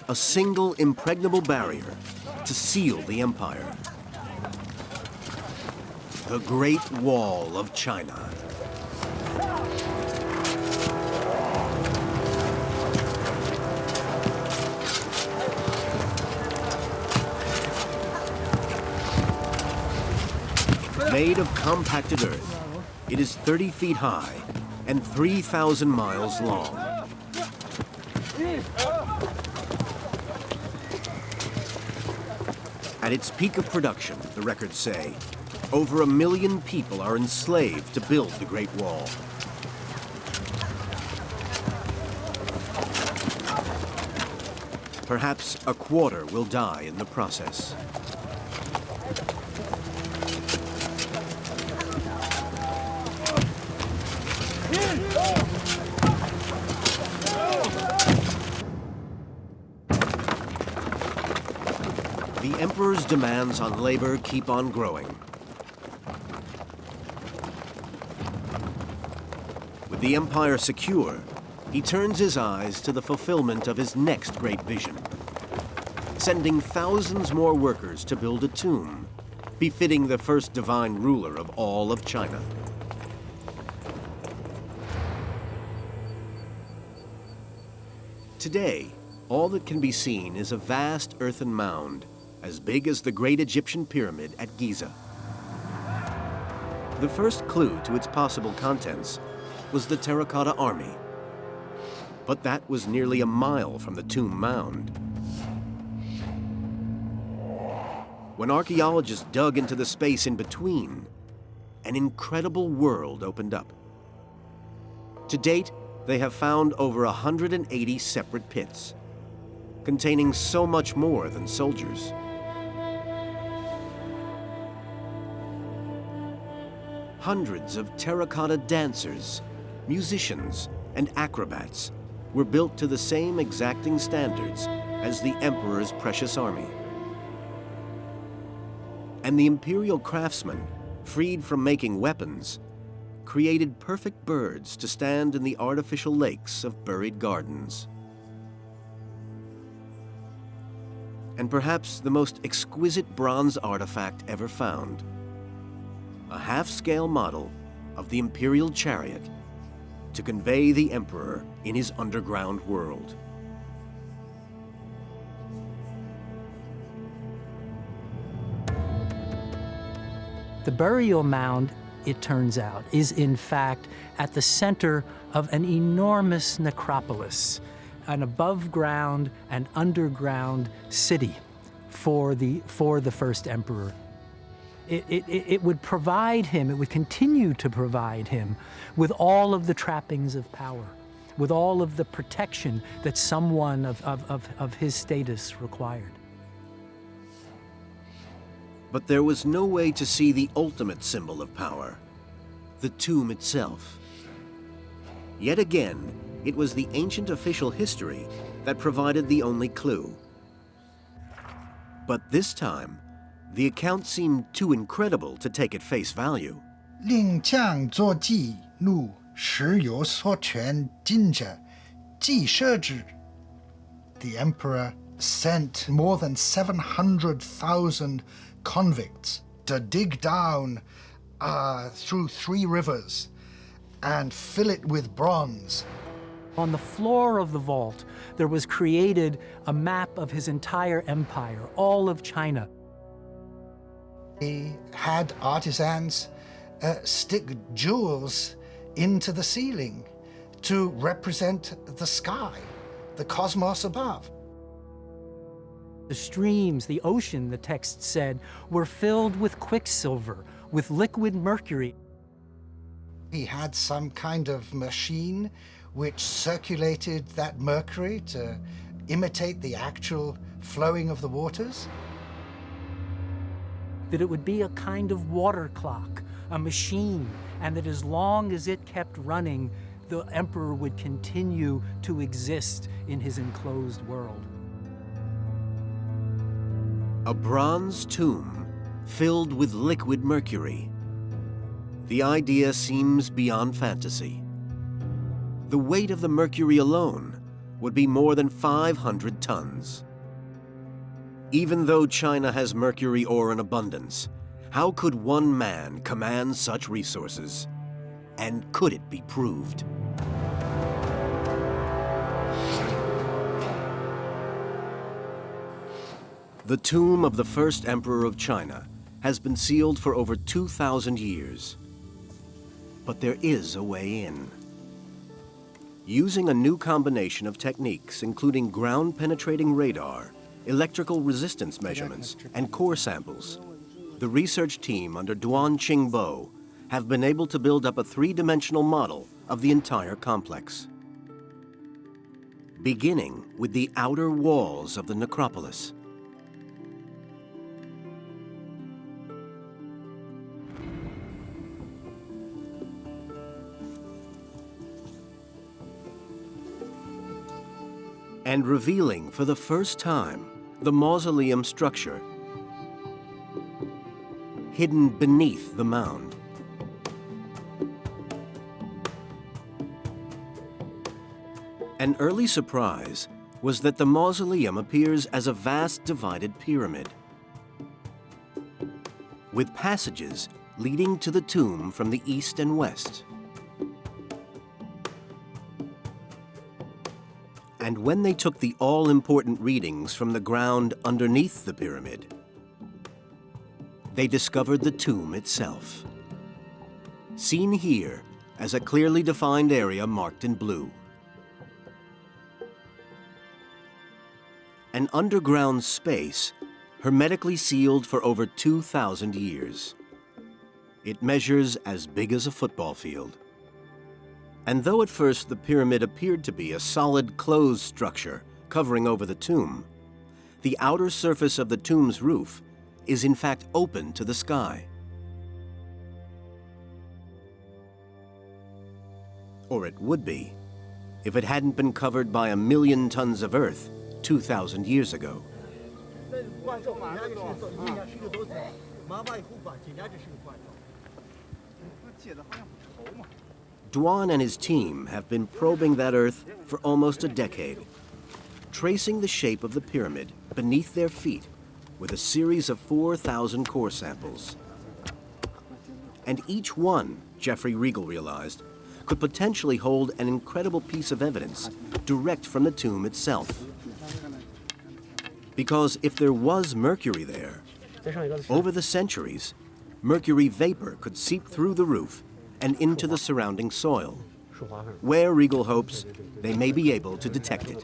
A single impregnable barrier to seal the empire. The Great Wall of China. Made of compacted earth, it is 30 feet high and 3,000 miles long. At its peak of production, the records say, over 1 million people are enslaved to build the Great Wall. Perhaps 1/4 will die in the process. The emperor's demands on labor keep on growing. With the empire secure, he turns his eyes to the fulfillment of his next great vision, sending thousands more workers to build a tomb, befitting the first divine ruler of all of China. Today, all that can be seen is a vast earthen mound, as big as the great Egyptian pyramid at Giza. The first clue to its possible contents was the Terracotta Army. But that was nearly a mile from the tomb mound. When archaeologists dug into the space in between, an incredible world opened up. To date, they have found over 180 separate pits, containing so much more than soldiers. Hundreds of terracotta dancers, musicians, and acrobats were built to the same exacting standards as the emperor's precious army. And the imperial craftsmen, freed from making weapons, created perfect birds to stand in the artificial lakes of buried gardens. And perhaps the most exquisite bronze artifact ever found, a half-scale model of the imperial chariot to convey the emperor in his underground world. The burial mound, it turns out, is in fact at the center of an enormous necropolis, an above-ground and underground city for the first emperor. It would provide him, it would continue to provide him with all of the trappings of power, with all of the protection that someone of his status required. But there was no way to see the ultimate symbol of power, the tomb itself. Yet again, it was the ancient official history that provided the only clue. But this time, the account seemed too incredible to take at face value. 令将作记录时有所权尽者，既设之。The emperor sent more than 700,000 convicts to dig down through 3 rivers and fill it with bronze. On the floor of the vault, there was created a map of his entire empire, all of China. He had artisans stick jewels into the ceiling to represent the sky, the cosmos above. The streams, the ocean, the text said, were filled with quicksilver, with liquid mercury. He had some kind of machine which circulated that mercury to imitate the actual flowing of the waters. That it would be a kind of water clock, a machine, and that as long as it kept running, the emperor would continue to exist in his enclosed world. A bronze tomb filled with liquid mercury. The idea seems beyond fantasy. The weight of the mercury alone would be more than 500 tons. Even though China has mercury ore in abundance, how could one man command such resources? And could it be proved? The tomb of the first emperor of China has been sealed for over 2,000 years. But there is a way in. Using a new combination of techniques, including ground-penetrating radar, electrical resistance measurements, and core samples, the research team under Duan Qingbo have been able to build up a 3-dimensional model of the entire complex. Beginning with the outer walls of the necropolis. and revealing for the first time the mausoleum structure hidden beneath the mound. An early surprise was that the mausoleum appears as a vast divided pyramid, with passages leading to the tomb from the east and west. And when they took the all-important readings from the ground underneath the pyramid, they discovered the tomb itself, seen here as a clearly defined area marked in blue. An underground space hermetically sealed for over 2,000 years. It measures as big as a football field. And though at first the pyramid appeared to be a solid closed structure covering over the tomb, the outer surface of the tomb's roof is in fact open to the sky. Or it would be, if it hadn't been covered by 1 million tons of earth 2,000 years ago. Duan and his team have been probing that earth for almost a decade, tracing the shape of the pyramid beneath their feet with a series of 4,000 core samples. And each one, Jeffrey Regal realized, could potentially hold an incredible piece of evidence direct from the tomb itself. Because if there was mercury there, over the centuries, mercury vapor could seep through the roof and into the surrounding soil, where Regal hopes they may be able to detect it.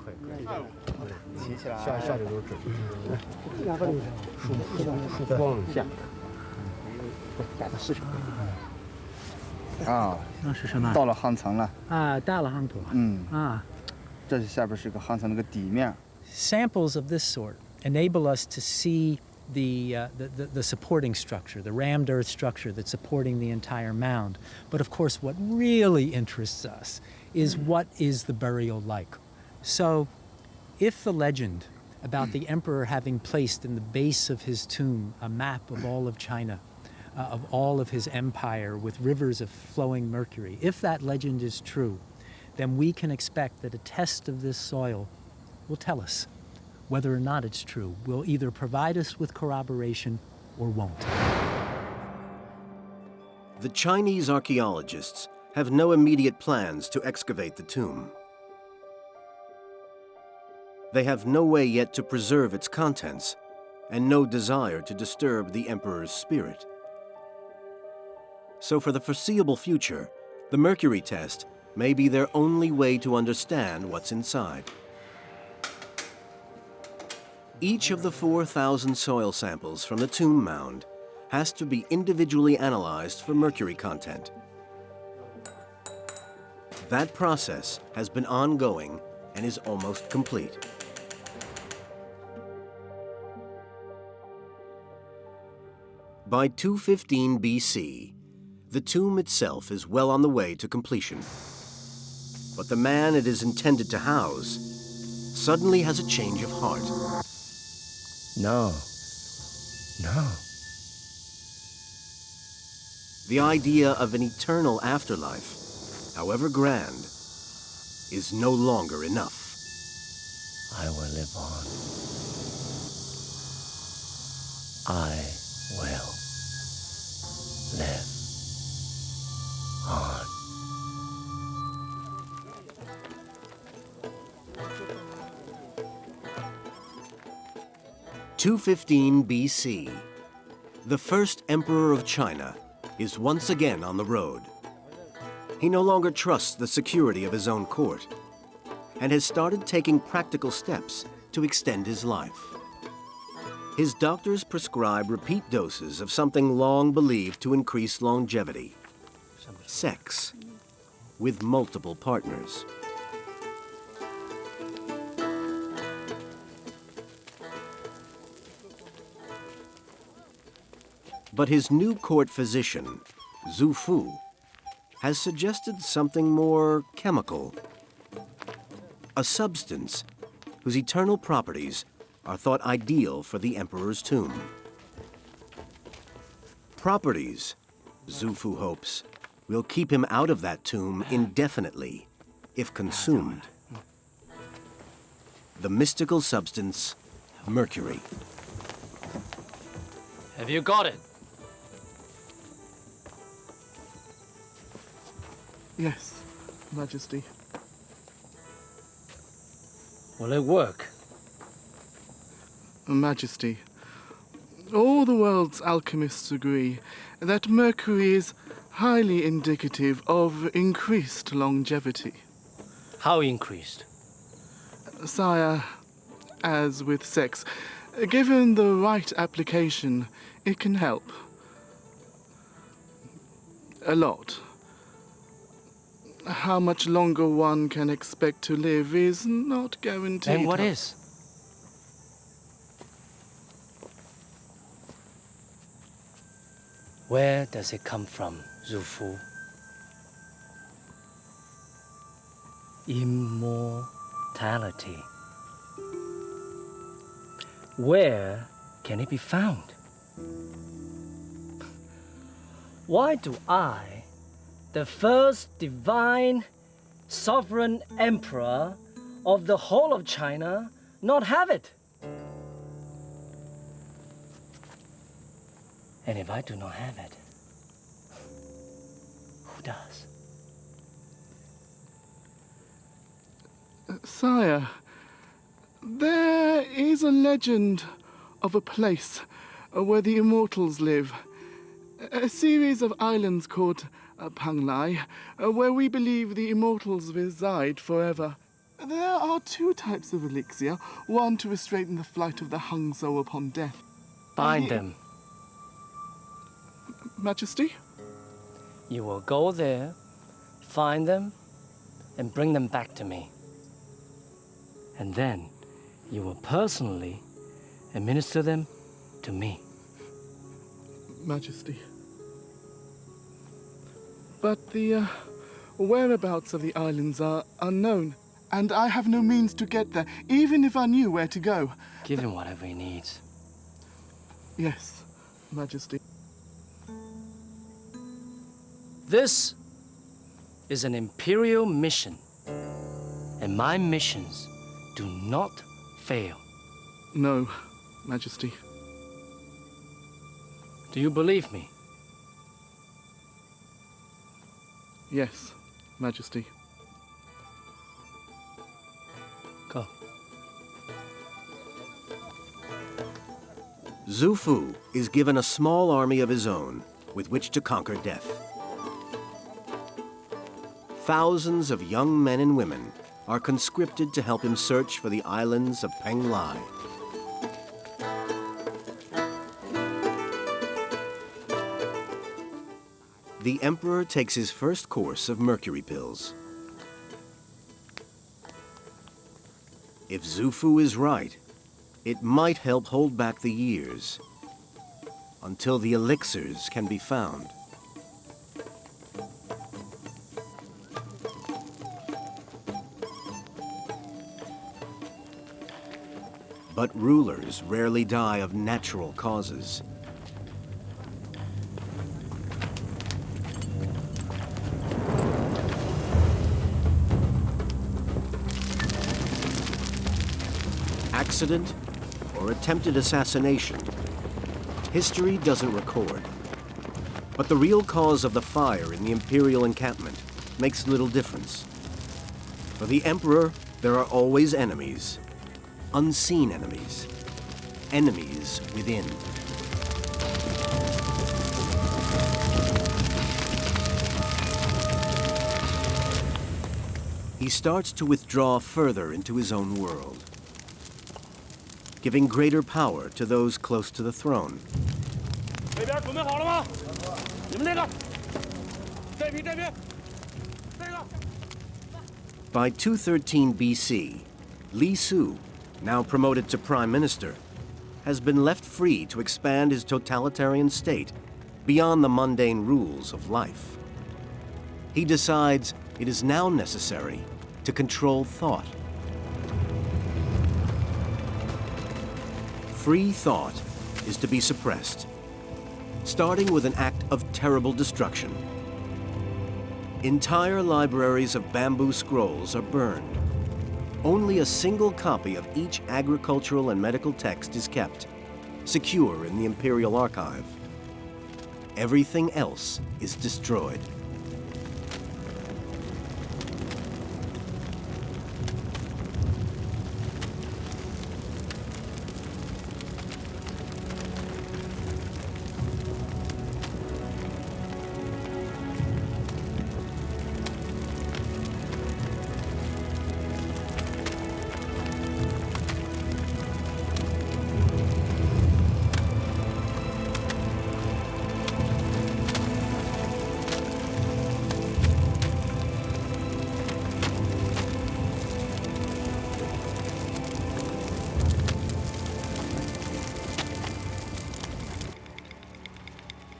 Samples of this sort enable us to see the supporting structure, the rammed earth structure that's supporting the entire mound. But of course, what really interests us is what is the burial like. So if the legend about the emperor having placed in the base of his tomb a map of all of China, of all of his empire with rivers of flowing mercury, if that legend is true, then we can expect that a test of this soil will tell us whether or not it's true, will either provide us with corroboration or won't. The Chinese archaeologists have no immediate plans to excavate the tomb. They have no way yet to preserve its contents and no desire to disturb the emperor's spirit. So for the foreseeable future, the mercury test may be their only way to understand what's inside. Each of the 4,000 soil samples from the tomb mound has to be individually analyzed for mercury content. That process has been ongoing and is almost complete. By 215 BC, the tomb itself is well on the way to completion. But the man it is intended to house suddenly has a change of heart. No. The idea of an eternal afterlife, however grand, is no longer enough. I will live on. I will live on. 215 BC, the first emperor of China is once again on the road. He no longer trusts the security of his own court and has started taking practical steps to extend his life. His doctors prescribe repeat doses of something long believed to increase longevity: sex with multiple partners. But his new court physician, Zhu Fu, has suggested something more chemical. A substance whose eternal properties are thought ideal for the emperor's tomb. Properties, Xu Fu hopes, will keep him out of that tomb indefinitely, if consumed. The mystical substance, mercury. Have you got it? Yes, Majesty. Will it work? Majesty, all the world's alchemists agree that mercury is highly indicative of increased longevity. How increased? Sire, as with sex, given the right application, it can help. A lot. How much longer one can expect to live is not guaranteed. And what is? Where does it come from, Xu Fu? Immortality. Where can it be found? Why do I, the first divine sovereign emperor of the whole of China, not have it? And if I do not have it, who does? Sire, there is a legend of a place where the immortals live. A series of islands called Panglai, where we believe the immortals reside forever. There are two types of elixir, one to restrain the flight of the Hangzhou upon death. Find them. Majesty? You will go there, find them, and bring them back to me. And then you will personally administer them to me. Majesty. But the whereabouts of the islands are unknown, and I have no means to get there, even if I knew where to go. Give him whatever he needs. Yes, Majesty. This is an imperial mission, and my missions do not fail. No, Majesty. Do you believe me? Yes, Majesty. Go. Xu Fu is given a small army of his own with which to conquer death. Thousands of young men and women are conscripted to help him search for the islands of Panglai. The emperor takes his first course of mercury pills. If Xu Fu is right, it might help hold back the years until the elixirs can be found. But rulers rarely die of natural causes. Accident or attempted assassination, history doesn't record. But the real cause of the fire in the imperial encampment makes little difference. For the emperor, there are always enemies. Unseen enemies. Enemies within. He starts to withdraw further into his own world, giving greater power to those close to the throne. By 213 BC, Li Su, now promoted to prime minister, has been left free to expand his totalitarian state beyond the mundane rules of life. He decides it is now necessary to control thought. Free thought is to be suppressed, starting with an act of terrible destruction. Entire libraries of bamboo scrolls are burned. Only a single copy of each agricultural and medical text is kept, secure in the Imperial Archive. Everything else is destroyed.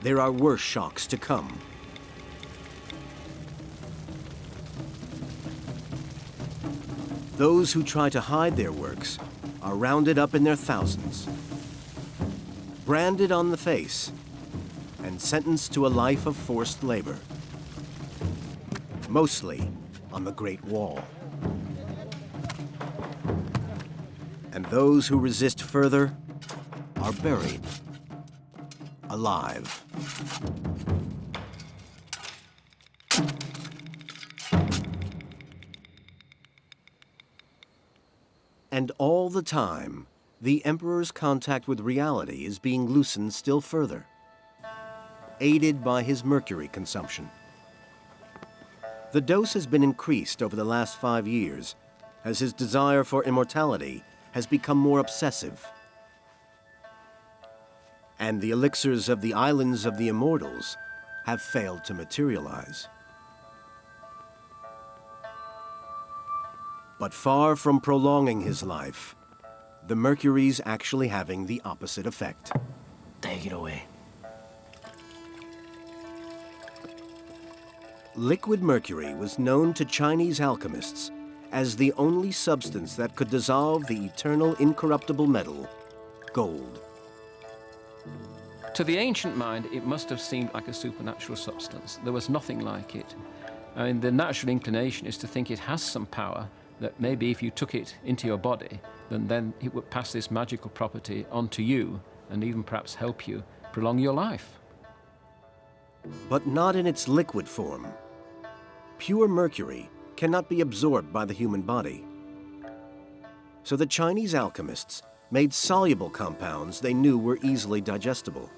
There are worse shocks to come. Those who try to hide their works are rounded up in their thousands, branded on the face, and sentenced to a life of forced labor, mostly on the Great Wall. And those who resist further are buried alive. And all the time, the Emperor's contact with reality is being loosened still further, aided by his mercury consumption. The dose has been increased over the last 5 years as his desire for immortality has become more obsessive. And the elixirs of the islands of the immortals have failed to materialize. But far from prolonging his life, the mercury's actually having the opposite effect. Take it away. Liquid mercury was known to Chinese alchemists as the only substance that could dissolve the eternal incorruptible metal, gold. To the ancient mind, it must have seemed like a supernatural substance. There was nothing like it. I mean, the natural inclination is to think it has some power, that maybe if you took it into your body, then it would pass this magical property onto you and even perhaps help you prolong your life. But not in its liquid form. Pure mercury cannot be absorbed by the human body. So the Chinese alchemists made soluble compounds they knew were easily digestible.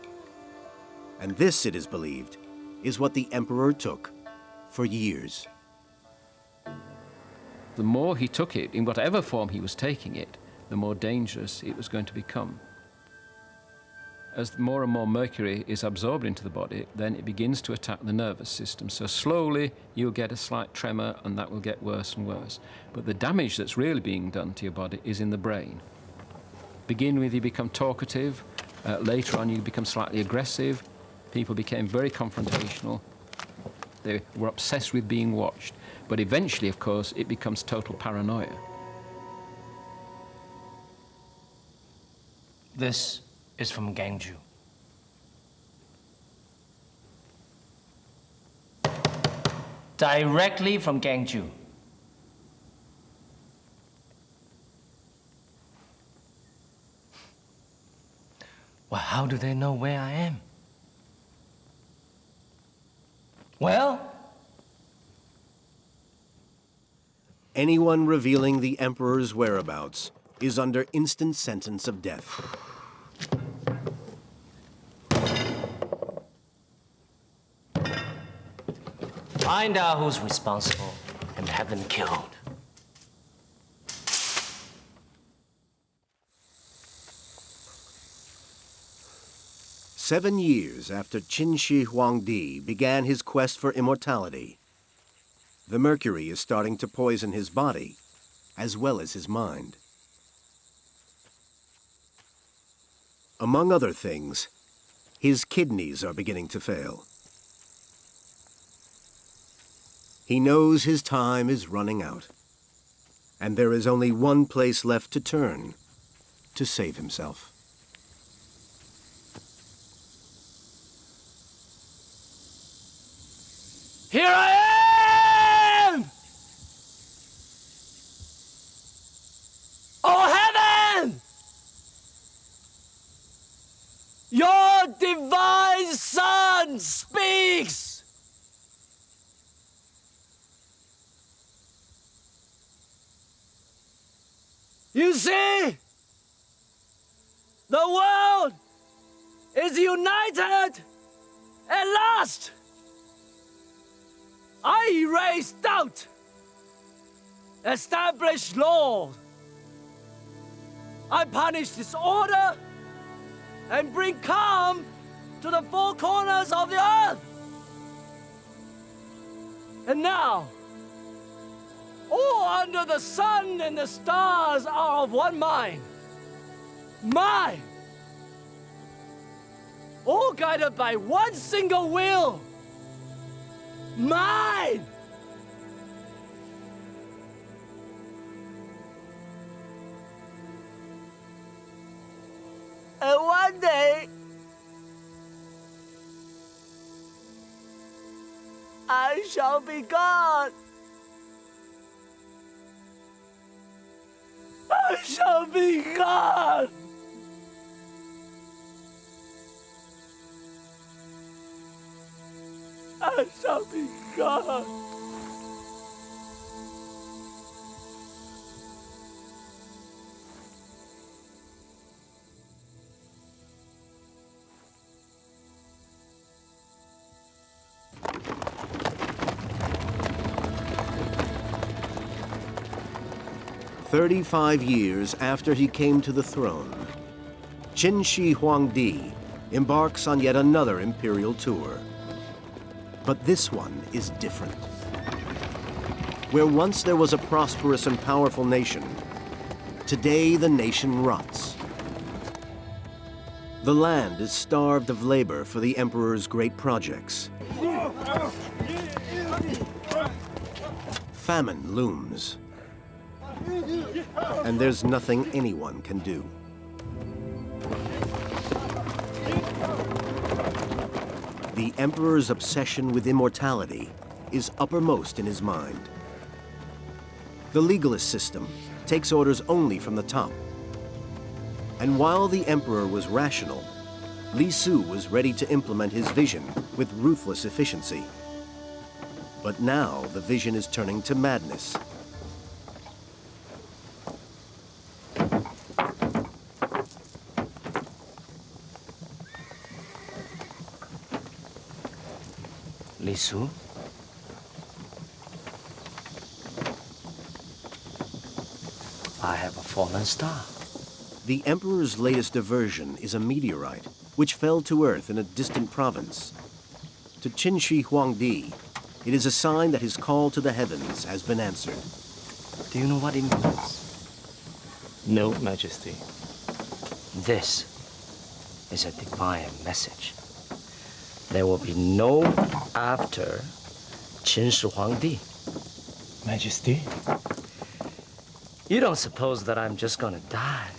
And this, it is believed, is what the Emperor took for years. The more he took it, in whatever form he was taking it, the more dangerous it was going to become. As more and more mercury is absorbed into the body, then it begins to attack the nervous system. So slowly you'll get a slight tremor, and that will get worse and worse. But the damage that's really being done to your body is in the brain. Begin with, you become talkative. Later on, you become slightly aggressive. People became very confrontational. They were obsessed with being watched. But eventually, of course, it becomes total paranoia. This is from Gangju. Directly from Gangju. Well, how do they know where I am? Well? Anyone revealing the Emperor's whereabouts is under instant sentence of death. Find out who's responsible and have them killed. Seven years after Qin Shi Huangdi began his quest for immortality, the mercury is starting to poison his body as well as his mind. Among other things, his kidneys are beginning to fail. He knows his time is running out, and there is only one place left to turn to save himself. Here I am! Oh heaven! Your divine Son speaks! You see? The world is united at last! I erase doubt, establish law. I punish disorder and bring calm to the four corners of the earth. And now, all under the sun and the stars are of one mind. Mine. All guided by one single will. Mine! And one day, I shall be God. I shall be God. I shall be God. "35 years after he came to the throne, Qin Shi Huangdi embarks on yet another imperial tour. But this one is different. Where once there was a prosperous and powerful nation, today the nation rots. The land is starved of labor for the emperor's great projects. Famine looms, and there's nothing anyone can do. The emperor's obsession with immortality is uppermost in his mind. The legalist system takes orders only from the top. And while the emperor was rational, Li Su was ready to implement his vision with ruthless efficiency. But now the vision is turning to madness. Li Su? I have a fallen star. The emperor's latest diversion is a meteorite, which fell to Earth in a distant province. To Qin Shi Huangdi, it is a sign that his call to the heavens has been answered. Do you know what it means? No, Majesty. This is a divine message. There will be no after Qin Shi Huangdi. Majesty? You don't suppose that I'm just gonna die?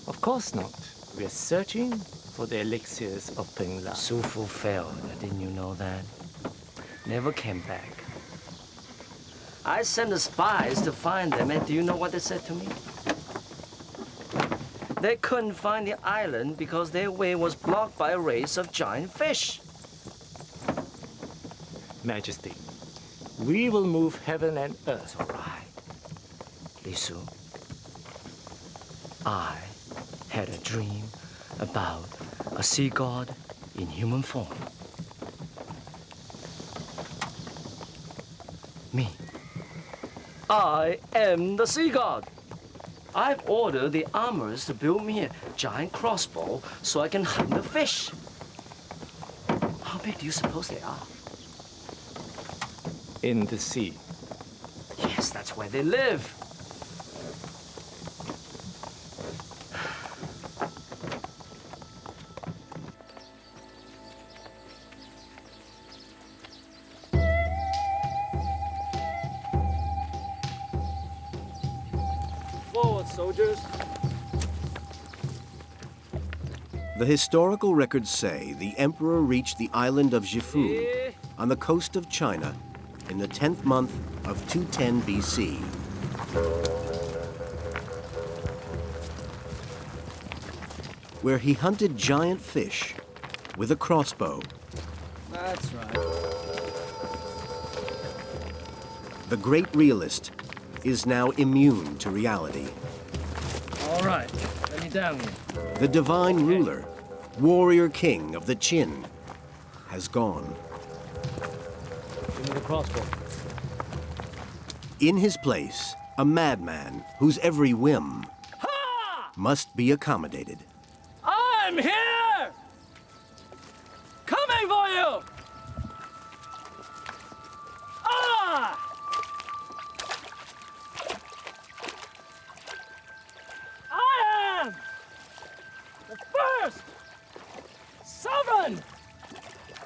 Of course not. We are searching for the elixirs of Peng La. Su Fu failed, didn't you know that? Never came back. I sent the spies to find them, and do you know what they said to me? They couldn't find the island because their way was blocked by a race of giant fish. Majesty, we will move heaven and earth. All right. Li Su, I had a dream about a sea god in human form. Me. I am the sea god. I've ordered the armorers to build me a giant crossbow so I can hunt the fish. How big do you suppose they are? In the sea. Yes, that's where they live. Forward, soldiers. The historical records say the emperor reached the island of Gifu on the coast of China in the 10th month of 210 BC. Where he hunted giant fish with a crossbow. That's right. The great realist is now immune to reality. All right, let me down here. The divine ruler, warrior king of the Qin, has gone. Give me the crossbow. In his place, a madman whose every whim must be accommodated. I'm here! Coming for you! Ah! I am the first sovereign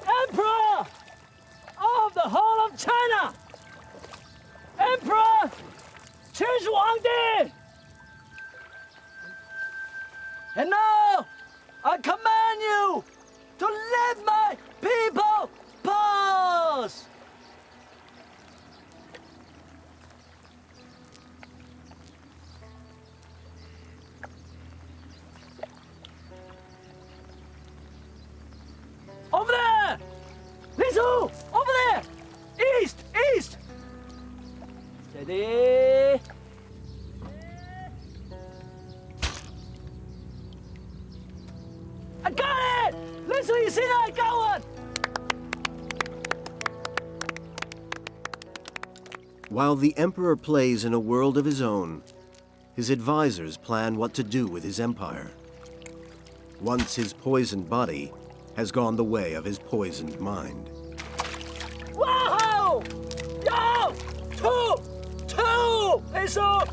emperor of the whole of China! Emperor Qin Shi Huangdi! And now, I command you to let my people pass! Over there! Lisu! Over there! East! East! Steady! I got it! Listen, you see that? I got one! While the emperor plays in a world of his own, his advisors plan what to do with his empire. Once his poisoned body has gone the way of his poisoned mind. Wow! Yo! Two! Lisu!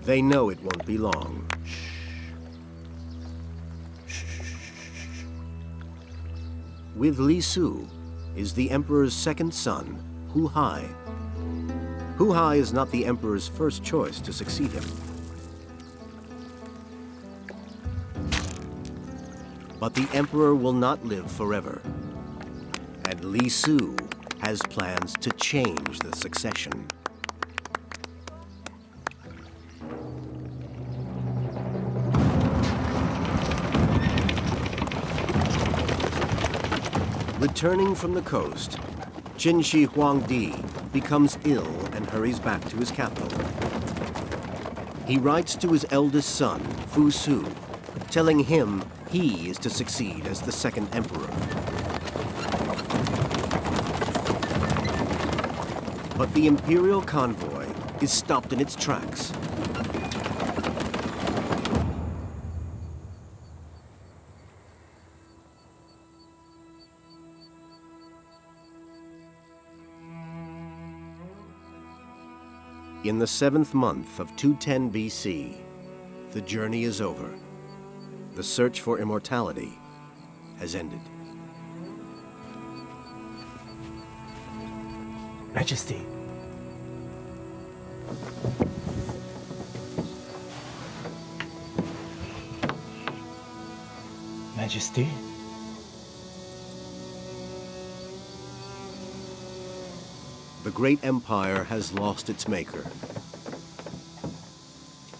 They know it won't be long. With Li Su is the emperor's second son, Hu Hai. Hu Hai is not the emperor's first choice to succeed him. But the emperor will not live forever. And Li Su has plans to change the succession. Returning from the coast, Qin Shi Huangdi becomes ill and hurries back to his capital. He writes to his eldest son, Fu Su, telling him he is to succeed as the second emperor. But the imperial convoy is stopped in its tracks. In the 7th month of 210 BC, the journey is over. The search for immortality has ended. Majesty. Majesty? The great empire has lost its maker.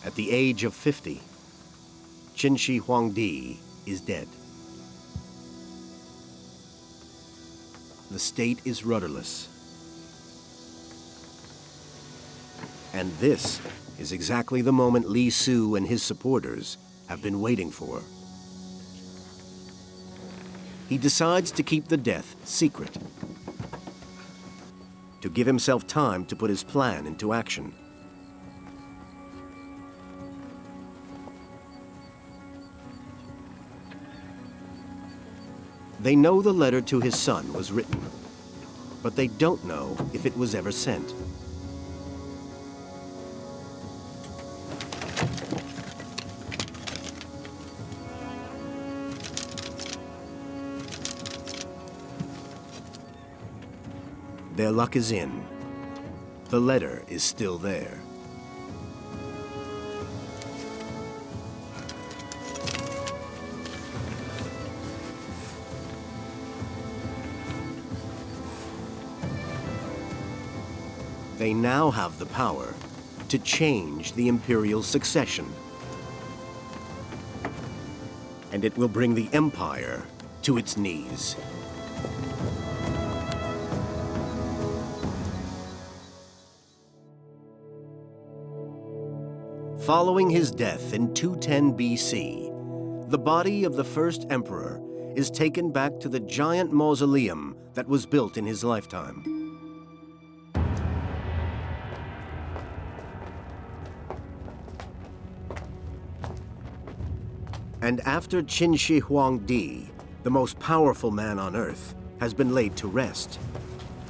At the age of 50, Qin Shi Huangdi is dead. The state is rudderless. And this is exactly the moment Li Su and his supporters have been waiting for. He decides to keep the death secret, to give himself time to put his plan into action. They know the letter to his son was written, but they don't know if it was ever sent. Their luck is in. The letter is still there. They now have the power to change the imperial succession. And it will bring the empire to its knees. Following his death in 210 BC, the body of the first emperor is taken back to the giant mausoleum that was built in his lifetime. And after Qin Shi Huangdi, the most powerful man on Earth, has been laid to rest,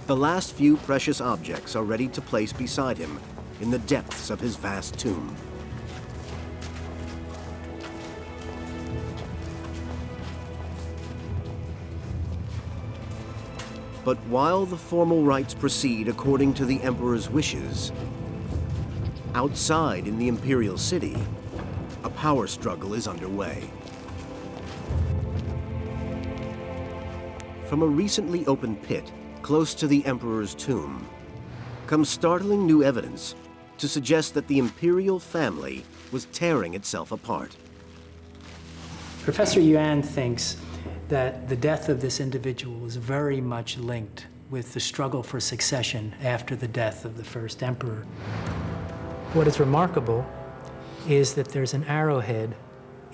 the last few precious objects are ready to place beside him in the depths of his vast tomb. But while the formal rites proceed according to the emperor's wishes, outside in the imperial city, a power struggle is underway. From a recently opened pit close to the emperor's tomb comes startling new evidence to suggest that the imperial family was tearing itself apart. Professor Yuan thinks that the death of this individual was very much linked with the struggle for succession after the death of the first emperor. What is remarkable is that there's an arrowhead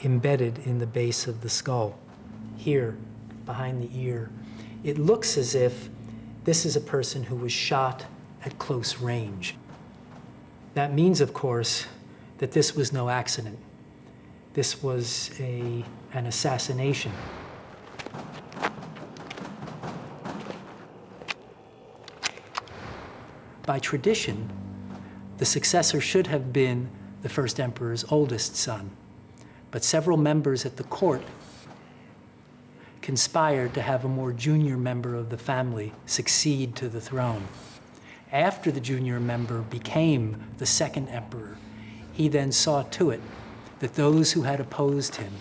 embedded in the base of the skull, here, behind the ear. It looks as if this is a person who was shot at close range. That means, of course, that this was no accident. This was an assassination. By tradition, the successor should have been the first emperor's oldest son, but several members at the court conspired to have a more junior member of the family succeed to the throne. After the junior member became the second emperor, he then saw to it that those who had opposed him,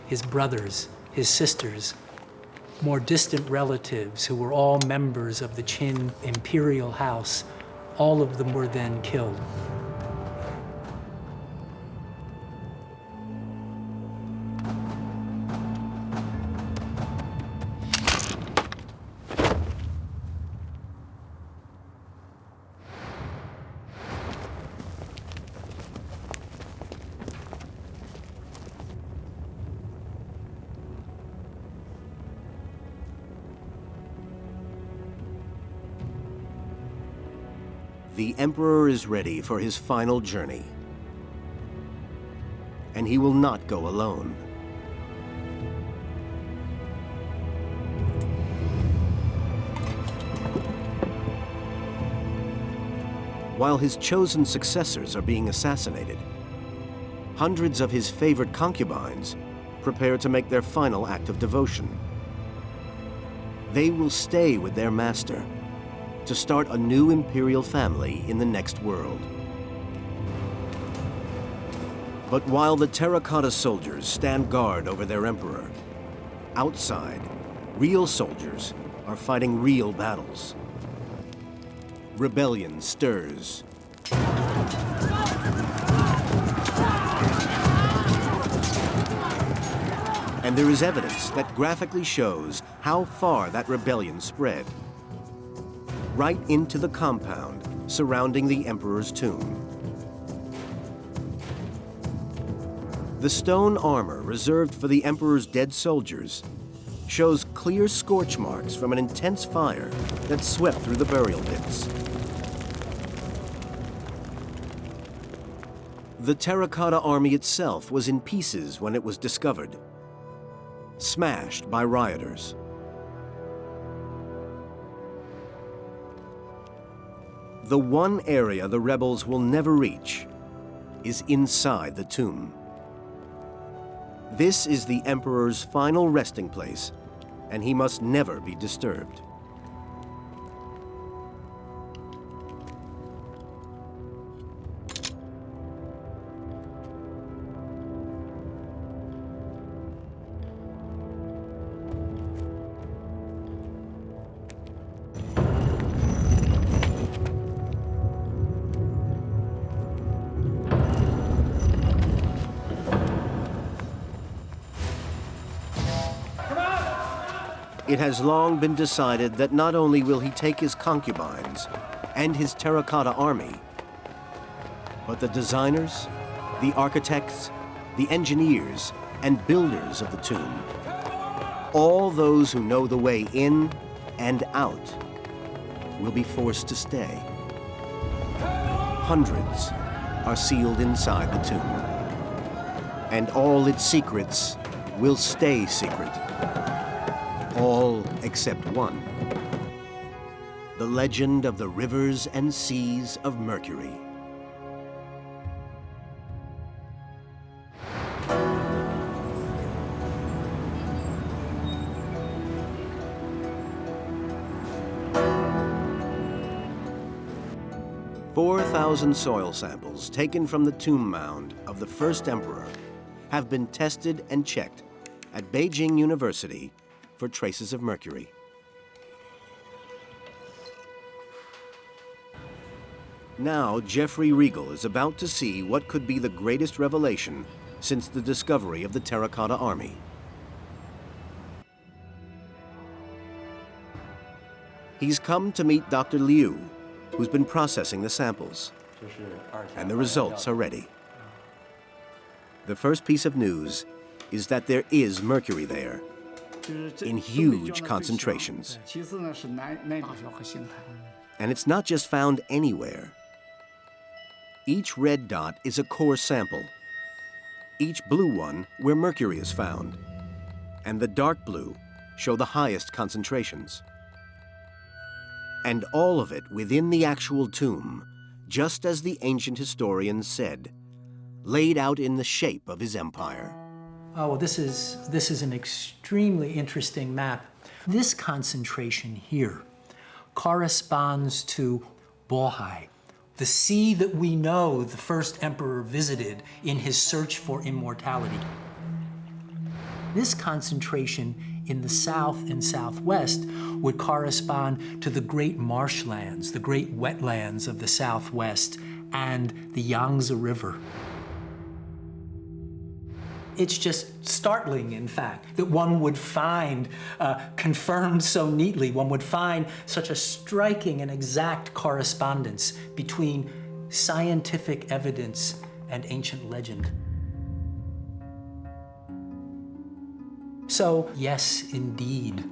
his brothers, his sisters, more distant relatives who were all members of the Qin imperial house, all of them were then killed. The emperor is ready for his final journey, and he will not go alone. While his chosen successors are being assassinated, hundreds of his favorite concubines prepare to make their final act of devotion. They will stay with their master to start a new imperial family in the next world. But while the terracotta soldiers stand guard over their emperor, outside, real soldiers are fighting real battles. Rebellion stirs. And there is evidence that graphically shows how far that rebellion spread. Right into the compound surrounding the emperor's tomb. The stone armor reserved for the emperor's dead soldiers shows clear scorch marks from an intense fire that swept through the burial pits. The Terracotta Army itself was in pieces when it was discovered, smashed by rioters. The one area the rebels will never reach is inside the tomb. This is the emperor's final resting place, and he must never be disturbed. It has long been decided that not only will he take his concubines and his Terracotta Army, but the designers, the architects, the engineers, and builders of the tomb, all those who know the way in and out, will be forced to stay. Hundreds are sealed inside the tomb, and all its secrets will stay secret. All except one. The legend of the rivers and seas of Mercury. "4,000 soil samples taken from the tomb mound of the first emperor have been tested and checked at Beijing University for traces of mercury. Now, Jeffrey Regal is about to see what could be the greatest revelation since the discovery of the Terracotta Army. He's come to meet Dr. Liu, who's been processing the samples, and the results are ready. The first piece of news is that there is mercury there, in huge concentrations. And it's not just found anywhere. Each red dot is a core sample, each blue one where mercury is found, and the dark blue show the highest concentrations. And all of it within the actual tomb, just as the ancient historians said, laid out in the shape of his empire. Oh, well, this is an extremely interesting map. This concentration here corresponds to Bohai, the sea that we know the first emperor visited in his search for immortality. This concentration in the south and southwest would correspond to the great marshlands, the great wetlands of the southwest, and the Yangtze River. It's just startling, in fact, that one would find, confirmed so neatly, one would find such a striking and exact correspondence between scientific evidence and ancient legend. So, yes, indeed,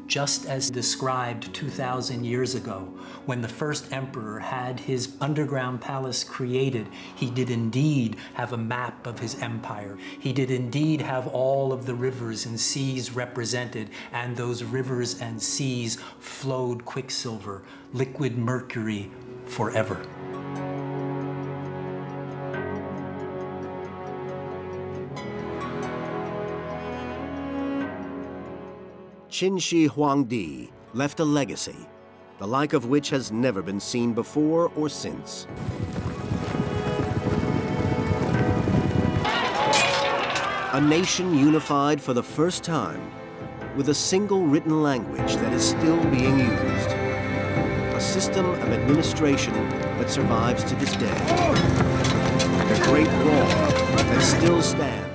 just as described 2,000 years ago, when the first emperor had his underground palace created, he did indeed have a map of his empire. He did indeed have all of the rivers and seas represented, and those rivers and seas flowed quicksilver, liquid mercury, forever. Qin Shi Huangdi left a legacy, the like of which has never been seen before or since. A nation unified for the first time with a single written language that is still being used. A system of administration that survives to this day. The Great Wall that still stands.